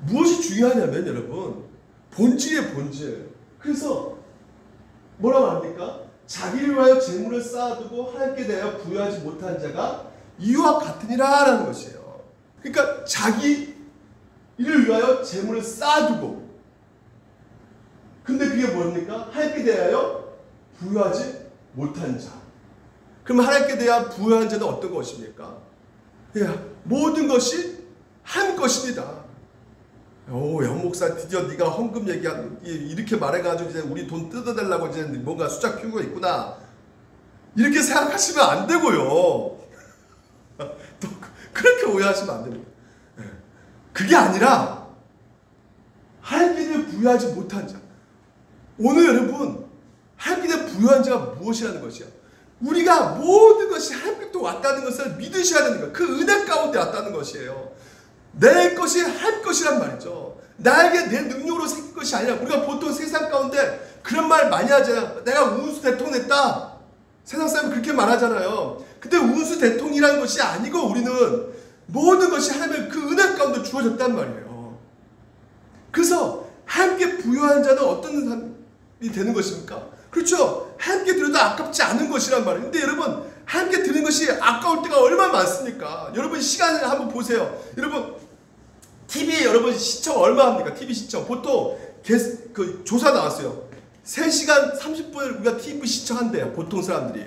무엇이 중요하냐면 여러분 본질이에요. 본질. 그래서 뭐라고 합니까? 자기를 위하여 재물을 쌓아두고 하나님께 대하여 부여하지 못한 자가 이와 같으니라 라는 것이에요. 그러니까 자기 이를 위하여 재물을 쌓아두고 근데 그게 뭡니까? 하나님께 대하여 부여하지 못한 자. 그럼 하나님께 대한 부여한 자는 어떤 것입니까? 모든 것이 한 것입니다. 영 목사 드디어 네가 헌금 이렇게 말해가지고 이제 우리 돈 뜯어달라고 이제 뭔가 수작 피우고 있구나. 이렇게 생각하시면 안 되고요. 또 그렇게 오해하시면 안 됩니다. 그게 아니라 하나님께 부여하지 못한 자. 오늘 여러분 하나님께 부여한 자가 무엇이라는 것이야? 우리가 모든 것이 하나님께 왔다는 것을 믿으셔야 되는 거예요. 그 은혜 가운데 왔다는 것이에요. 내 것이 한 것이란 말이죠. 나에게 내 능력으로 생긴 것이 아니라 우리가 보통 세상 가운데 그런 말 많이 하잖아요. 내가 운수 대통 냈다. 세상 사람은 그렇게 말하잖아요. 근데 운수 대통이라는 것이 아니고 우리는 모든 것이 하나님의 그 은혜 가운데 주어졌단 말이에요. 그래서 함께 부여한 자는 어떤 사람이 되는 것입니까? 그렇죠. 함께 들어도 아깝지 않은 것이란 말이에요. 근데 여러분 함께 드는 것이 아까울 때가 얼마나 많습니까? 여러분 시간을 한번 보세요. 여러분 TV 여러분 시청 얼마 합니까? TV 시청 보통 그 조사 나왔어요. 3시간 30분을 우리가 TV 시청한대요. 보통 사람들이.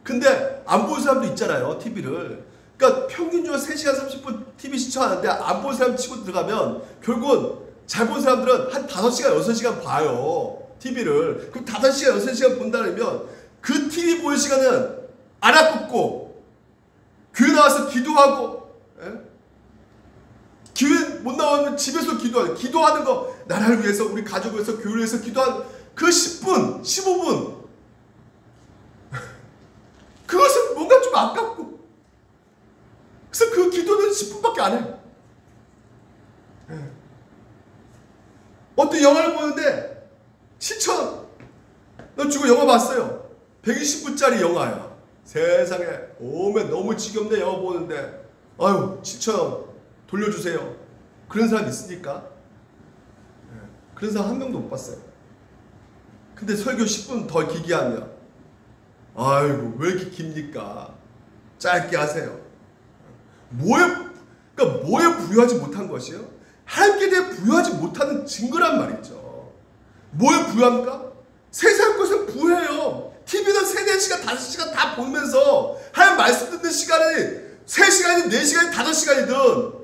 근데 안 보는 사람도 있잖아요. TV를. 그러니까 평균적으로 3시간 30분 TV 시청하는데 안 본 사람 치고 들어가면 결국은 잘 본 사람들은 한 5시간 6시간 봐요. TV를. 그럼 5시간 6시간 본다면 그 TV 볼 시간은 안 아깝고 교회 나와서 기도하고, 예? 교회 못 나오면 집에서 기도하는 거, 나라를 위해서, 우리 가족을 위해서, 교회를 위해서 기도하는 그 10분 15분 그것은 뭔가 좀 아깝고, 그래서 그 기도는 10분밖에 안 해. 어떤 영화를 보는데 7,000원 너 주고 영화 봤어요. 120분짜리 영화야. 세상에 오면 너무 지겹네 영화 보는데, 아유 7,000원 돌려주세요. 그런 사람 있습니까? 그런 사람 한 명도 못 봤어요. 근데 설교 10분 더 길게 하면, 아이고 왜 이렇게 깁니까? 짧게 하세요. 그러니까 뭐에 부여하지 못한 것이요? 하나님께 대해 부여하지 못하는 증거란 말이죠. 뭐에 부여합니까? 세상 것은 부여해요. TV는 3, 4시간, 5시간 다 보면서 하나님 말씀 듣는 시간이 3시간이든 4시간이든 5시간이든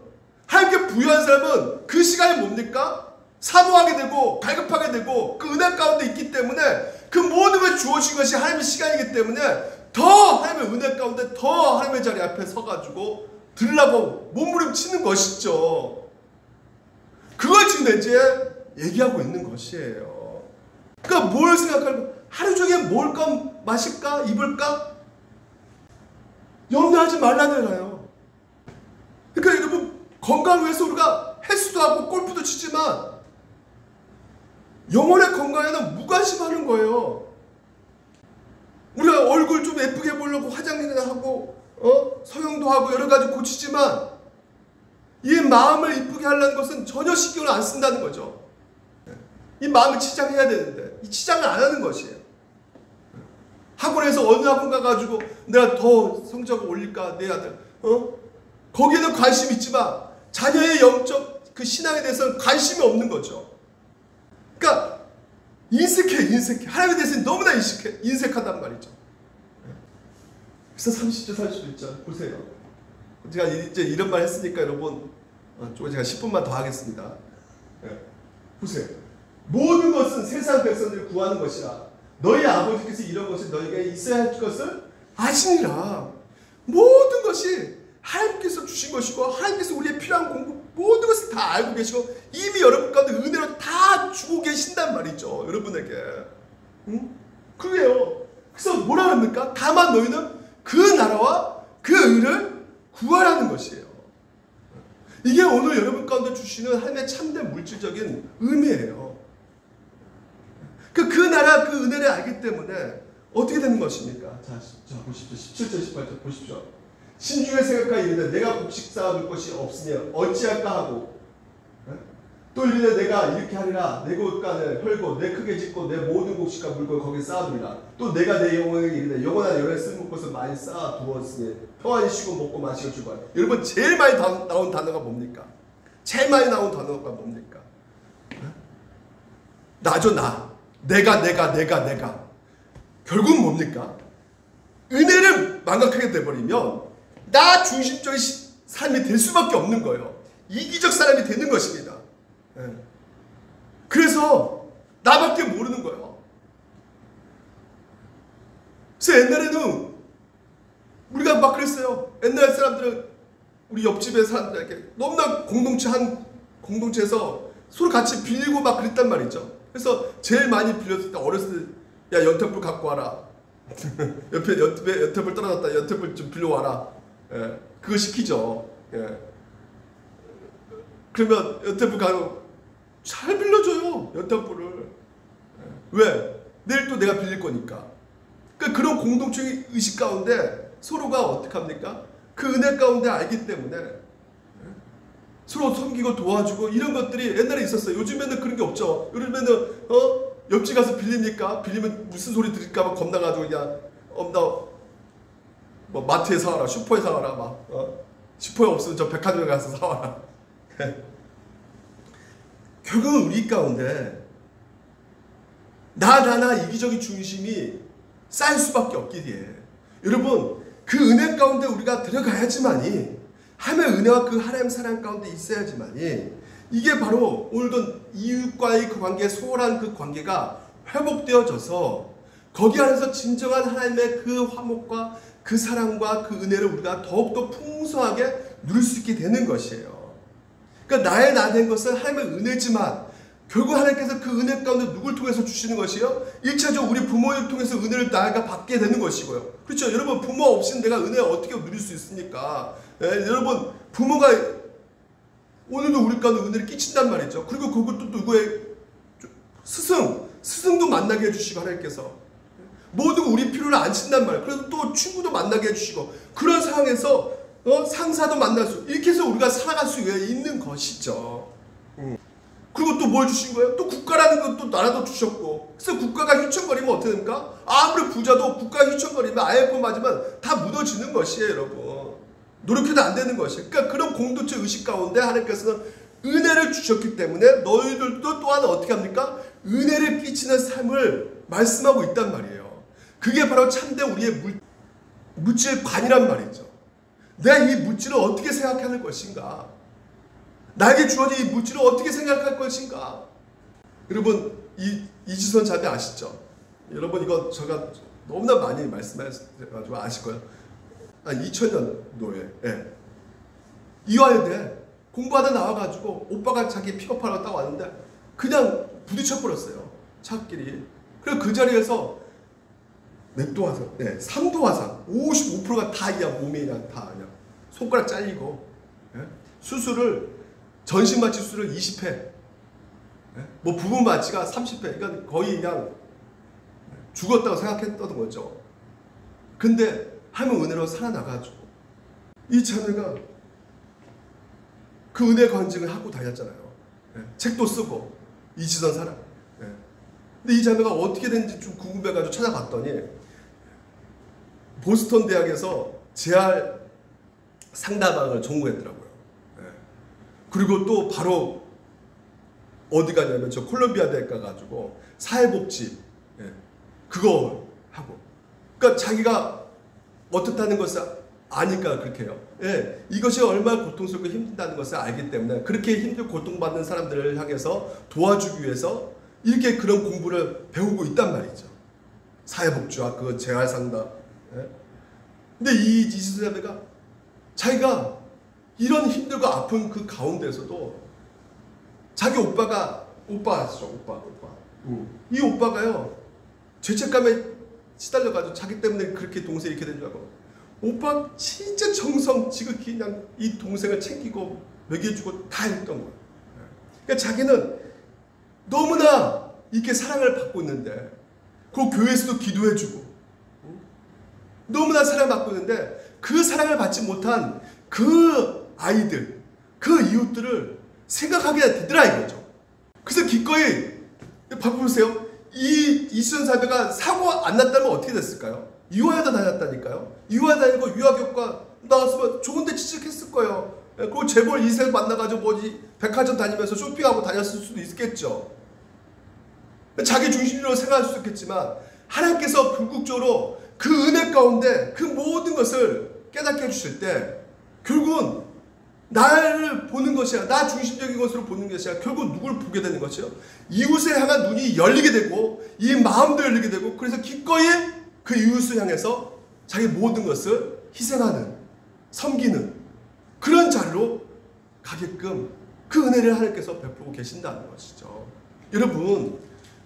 하나님께 부여한 사람은 그 시간이 뭡니까? 사모하게 되고 갈급하게 되고 그 은혜 가운데 있기 때문에 그 모든 것이 주어진 것이 하나님의 시간이기 때문에 더 하나님의 은혜 가운데 더 하나님의 자리 앞에 서가지고 들으려고 몸부림치는 것이죠. 그걸 지금 이제 얘기하고 있는 것이에요. 그러니까 뭘 생각하면 하루 종일 먹을까 마실까 입을까 염려하지 말라잖아요. 그러니까 여러분 건강을 위해서 우리가 헬스도 하고 골프도 치지만 영혼의 건강에는 무관심하는 거예요. 우리가 얼굴 좀 예쁘게 보려고 화장이나 하고 성형도 하고 여러 가지 고치지만 이 마음을 이쁘게 하려는 것은 전혀 신경을 안 쓴다는 거죠. 이 마음을 치장해야 되는데 이 치장을 안 하는 것이에요. 학원에서 어느 학원 가가지고 내가 더 성적을 올릴까 내 아들 거기에는 관심이 있지만 자녀의 영적 그 신앙에 대해서는 관심이 없는 거죠. 그러니까 인색해. 하나님에 대해서는 너무나 인색하단 말이죠. 그래서 30절 31절 보세요. 제가 이제 이런 말 했으니까 여러분 조금 제가 10분만 더 하겠습니다. 보세요. 모든 것은 세상 백성들이 구하는 것이라 너희 아버지께서 이런 것이 너희에게 있어야 할 것을 아시니라. 모든 것이 하나님께서 주신 것이고 하나님께서 우리의 필요한 공부 모든 것을 다 알고 계시고 이미 여러분 가운데 은혜로 다 주고 계신단 말이죠. 여러분에게. 그게요. 그래서 뭐라 합니까? 다만 너희는 그 나라와 그 의를 구하라는 것이에요. 이게 오늘 여러분 가운데 주시는 하나님의 참된 물질적인 의미예요. 그 나라 그 은혜를 알기 때문에 어떻게 되는 것입니까? 자 보십시오. 17절 18절 보십시오. 신중에 생각하여 이르되 내가 곡식 쌓아둘 것이 없으며 어찌할까 하고 또 이르되 내가 이렇게 하리라 내 곳간을 헐고 내 크게 짓고 내 모든 곡식과 물건을 거기에 쌓아두리라. 또 내가 내 영혼에게 이르되 영원한 열에 쓸모없는 것을 많이 쌓아두었으니 평안히 쉬고 먹고 마시고 즐거워하라. 여러분 제일 많이 나온 단어가 뭡니까? 제일 많이 나온 단어가 뭡니까? 나죠. 나. 내가 결국은 뭡니까? 은혜를 망각하게 돼버리면 나 중심적인 삶이 될 수밖에 없는 거예요. 이기적 사람이 되는 것입니다. 그래서 나밖에 모르는 거예요. 그래서 옛날에는 우리가 막 그랬어요. 옛날 사람들은 우리 옆집의 사람들에게 너무나 공동체에서 서로 같이 빌리고 막 그랬단 말이죠. 그래서 제일 많이 빌렸을 때 어렸을 때 야 연탄불 갖고 와라. 옆에 연탄불 떨어졌다. 연탄불 좀 빌려와라. 그거 시키죠. 그러면 연탄불 가고 잘 빌려줘요. 연탄불을. 왜? 내일 또 내가 빌릴 거니까. 그러니까 그런 공동체의 의식 가운데 서로가 어떻게 합니까? 그 은혜 가운데 알기 때문에 서로 섬기고 도와주고 이런 것들이 옛날에 있었어요. 요즘에는 그런 게 없죠. 요즘에는 옆집 가서 빌리니까 빌리면 무슨 소리 들을까 봐 겁나가지고 그냥 뭐 마트에 사와라, 슈퍼에 사와라, 막 슈퍼에 없으면 저 백화점에 가서 사와라. 결국은 우리 가운데 나 이기적인 중심이 쌓일 수밖에 없기에 여러분 그 은혜 가운데 우리가 들어가야지만이 하나님의 은혜와 그 하나님 사랑 가운데 있어야지만이 이게 바로 오늘도 이웃과의 그 관계, 소홀한 그 관계가 회복되어져서 거기 안에서 진정한 하나님의 그 화목과 그 사랑과 그 은혜를 우리가 더욱더 풍성하게 누릴 수 있게 되는 것이에요. 그러니까 나의 나 된 것은 하나님의 은혜지만 결국 하나님께서 그 은혜 가운데 누굴 통해서 주시는 것이요? 1차적으로 우리 부모를 통해서 은혜를 나가 받게 되는 것이고요. 그렇죠? 여러분, 부모 없이는 내가 은혜 어떻게 누릴 수 있습니까? 여러분, 부모가 오늘도 우리 가운데 은혜를 끼친단 말이죠. 그리고 그것도 누구의 스승도 만나게 해주시고 하나님께서 모든 우리 필요를 안 친단 말이에요. 그래서 또 친구도 만나게 해주시고 그런 상황에서 상사도 만날 수 이렇게 해서 우리가 살아갈 수 있는 것이죠. 그리고 또 뭘 주신 거예요? 또 국가라는 것도 나라도 주셨고. 그래서 국가가 휘청거리면 어떻게 됩니까? 아무리 부자도 국가가 휘청거리면 IMF 맞으면 다 무너지는 것이에요, 여러분. 노력해도 안 되는 것이에요. 그러니까 그런 공동체 의식 가운데 하나님께서는 은혜를 주셨기 때문에 너희들도 또한 어떻게 합니까? 은혜를 끼치는 삶을 말씀하고 있단 말이에요. 그게 바로 참된 우리의 물질관이란 말이죠. 내가 이 물질을 어떻게 생각하는 것인가? 나에게 주어진 이 물질을 어떻게 생각할 것인가? 여러분, 이지선 자매 아시죠? 여러분, 이거 제가 너무나 많이 말씀해가지고 아실 거예요. 2000년도에 이화여대 공부하다 나와가지고 오빠가 자기 픽업하러 딱 왔는데 그냥 부딪혀버렸어요. 차끼리. 그래서 그 자리에서 몇 도 화상? 3도 화상. 55%가 다 그냥 몸이 그냥 다 그냥 손가락 잘리고 수술을 전신 마취 수술을 20회, 뭐 부분 마취가 30회. 이건 거의 그냥 죽었다고 생각했던 거죠. 근데 하나님의 은혜로 살아나가지고 이 자매가 그 은혜 간증을 하고 다녔잖아요. 책도 쓰고 이지선 사람. 근데 이 자매가 어떻게 된지 좀 궁금해가지고 찾아봤더니 보스턴 대학에서 재활 상담학을 전공했더라고요. 그리고 또 바로 어디 가냐면 저 콜롬비아 대학 가가지고 사회복지 그거 하고. 그러니까 자기가 어떻다는 것을 아니까 그렇게 해요. 이것이 얼마나 고통스럽고 힘든다는 것을 알기 때문에 그렇게 힘들고 고통받는 사람들을 향해서 도와주기 위해서 이렇게 그런 공부를 배우고 있단 말이죠. 사회복지와 그 재활상담. 근데 이 이수자매가 자기가 이런 힘들고 아픈 그 가운데서도 자기 오빠 아시죠? 오빠. 이 오빠가요 죄책감에 시달려가지고 자기 때문에 그렇게 동생이 이렇게 된 줄 알고 오빠 진짜 정성 지극히 그냥 이 동생을 챙기고 먹여주고 다 했던 거예요. 그러니까 자기는 너무나 이렇게 사랑을 받고 있는데 그 교회에서도 기도해주고 너무나 사랑받고 있는데 그 사랑을 받지 못한 그 아이들, 그 이웃들을 생각하게 되더라 이거죠. 그래서 기꺼이 봐보세요. 이 이수연 사배가 사고 안 났다면 어떻게 됐을까요? 유아여대 다녔다니까요. 유아 다니고 유아교과 나왔으면 좋은데 취직했을 거예요. 그리고 재벌 2세 만나가지고 백화점 다니면서 쇼핑하고 다녔을 수도 있겠죠. 자기 중심으로 생각할 수도 있겠지만 하나님께서 궁극적으로 그 은혜 가운데 그 모든 것을 깨닫게 해주실 때 결국은 나를 보는 것이 아니라 나 중심적인 것으로 보는 것이 아니라 결국 누굴 보게 되는 것이요. 이웃을 향한 눈이 열리게 되고 이 마음도 열리게 되고 그래서 기꺼이 그 이웃을 향해서 자기 모든 것을 희생하는 섬기는 그런 자리로 가게끔 그 은혜를 하나님께서 베풀고 계신다는 것이죠. 여러분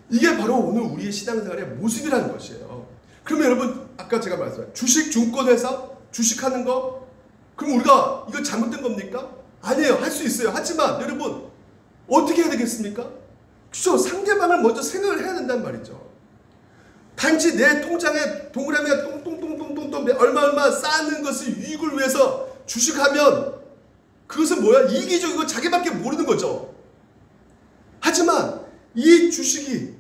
이게 바로 오늘 우리의 신앙생활의 모습이라는 것이에요. 그러면 여러분 아까 제가 말씀드린 주식 증권회사 주식하는 거 그럼 우리가 이거 잘못된 겁니까? 아니에요. 할 수 있어요. 하지만 여러분 어떻게 해야 되겠습니까? 그렇죠. 상대방을 먼저 생각을 해야 된단 말이죠. 단지 내 통장에 동그라미가 똥똥똥똥똥똥 얼마 쌓는 것을 유익을 위해서 주식하면 그것은 뭐야? 이기적이고 자기밖에 모르는 거죠. 하지만 이 주식이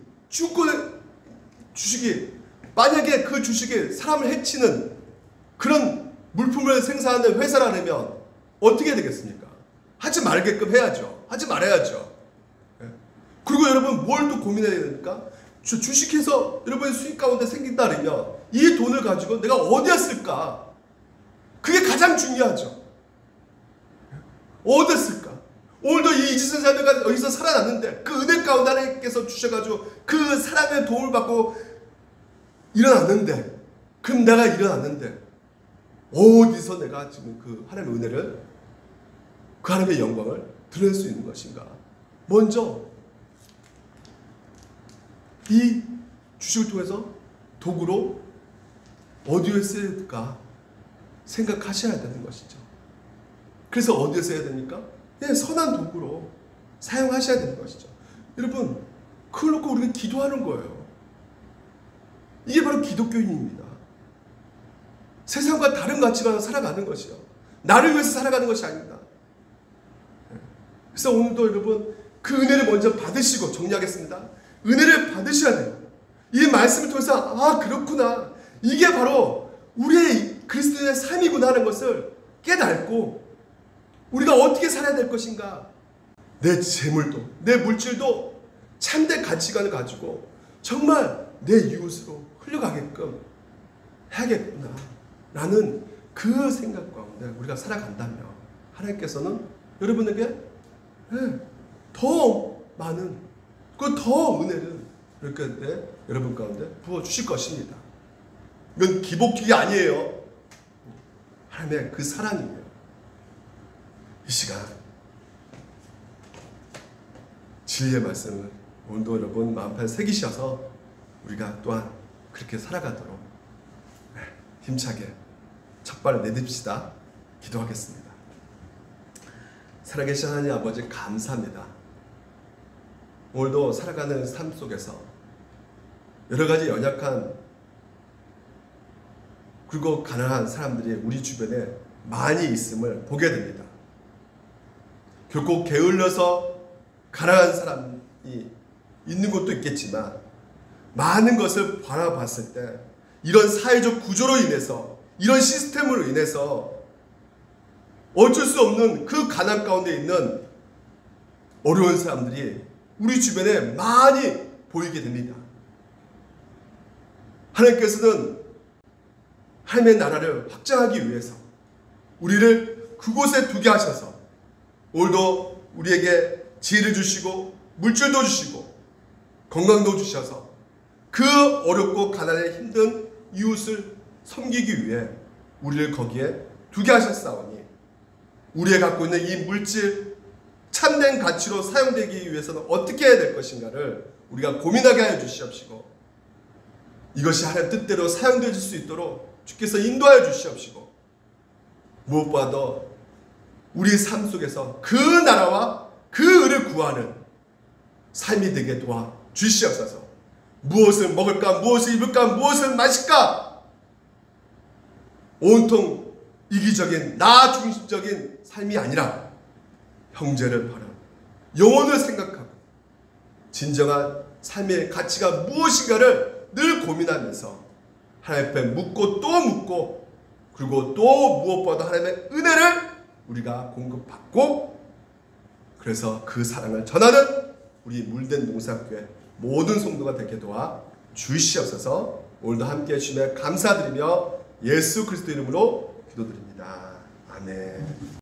만약에 그 주식이 사람을 해치는 그런 물품을 생산하는 회사라면 어떻게 되겠습니까? 하지 말게끔 해야죠. 하지 말아야죠. 그리고 여러분 뭘 또 고민해야 됩니까? 주식해서 여러분의 수익 가운데 생긴다 그러면 이 돈을 가지고 내가 어디에 쓸까? 가장 중요하죠. 어땠을까? 오늘도 이 이지선 자매가 여기서 살아났는데 그 은혜 가운데 하나님께서 주셔가지고 그 사랑의 도움을 받고 일어났는데, 그럼 내가 일어났는데 어디서 내가 지금 그 하나님의 은혜를, 그 하나님의 영광을 드러낼 수 있는 것인가? 먼저 이 주식을 통해서 도구로 어디에 써야 될까 생각하셔야 되는 것이죠. 그래서 어디에 써야 됩니까? 예, 선한 도구로 사용하셔야 되는 것이죠. 여러분, 그걸 놓고 우리가 기도하는 거예요. 이게 바로 기독교인입니다. 세상과 다른 가치관으로 살아가는 것이요, 나를 위해서 살아가는 것이 아닙니다. 그래서 오늘도 여러분 그 은혜를 먼저 받으시고, 정리하겠습니다. 은혜를 받으셔야 돼요. 이 말씀을 통해서 아, 그렇구나, 이게 바로 우리의 그리스도의 삶이구나 하는 것을 깨닫고 우리가 어떻게 살아야 될 것인가, 내 재물도 내 물질도 참된 가치관을 가지고 정말 내 이웃으로 흘러가게끔 해야겠구나 라는 그 생각 가운데 우리가 살아간다면 하나님께서는 여러분에게 더 많은 그 더 은혜를 이렇게 여러분 가운데 부어주실 것입니다. 이건 기복주의 아니에요. 하나님의 그 사랑이에요. 이 시간 진리의 말씀을 오늘도 여러분 마음판에 새기셔서 우리가 또한 그렇게 살아가도록 힘차게 첫 발을 내딛읍시다. 기도하겠습니다. 살아계신 하나님 아버지, 감사합니다. 오늘도 살아가는 삶 속에서 여러 가지 연약한 그리고 가난한 사람들이 우리 주변에 많이 있음을 보게 됩니다. 결코 게을러서 가난한 사람이 있는 곳도 있겠지만 많은 것을 바라봤을 때 이런 사회적 구조로 인해서, 이런 시스템으로 인해서 어쩔 수 없는 그 가난 가운데 있는 어려운 사람들이 우리 주변에 많이 보이게 됩니다. 하나님께서는 하나님의 나라를 확장하기 위해서 우리를 그곳에 두게 하셔서 오늘도 우리에게 지혜를 주시고 물질도 주시고 건강도 주셔서 그 어렵고 가난에 힘든 이웃을 섬기기 위해 우리를 거기에 두게 하셨사오니 우리가 갖고 있는 이 물질, 참된 가치로 사용되기 위해서는 어떻게 해야 될 것인가를 우리가 고민하게 하여 주시옵시고, 이것이 하나님 뜻대로 사용될 수 있도록 주께서 인도하여 주시옵시고, 무엇보다도 우리 삶 속에서 그 나라와 그 의를 구하는 삶이 되게 도와 주시옵소서. 무엇을 먹을까, 무엇을 입을까, 무엇을 마실까, 온통 이기적인 나 중심적인 삶이 아니라 형제를 바라 영혼을 생각하고 진정한 삶의 가치가 무엇인가를 늘 고민하면서 하나님 앞에 묻고 또 묻고, 그리고 또 무엇보다 하나님의 은혜를 우리가 공급받고, 그래서 그 사랑을 전하는 우리 물된 농사교회 모든 성도가 되게 도와 주시옵소서. 오늘도 함께 해주시며 감사드리며 예수 그리스도 이름으로 기도드립니다. 아멘.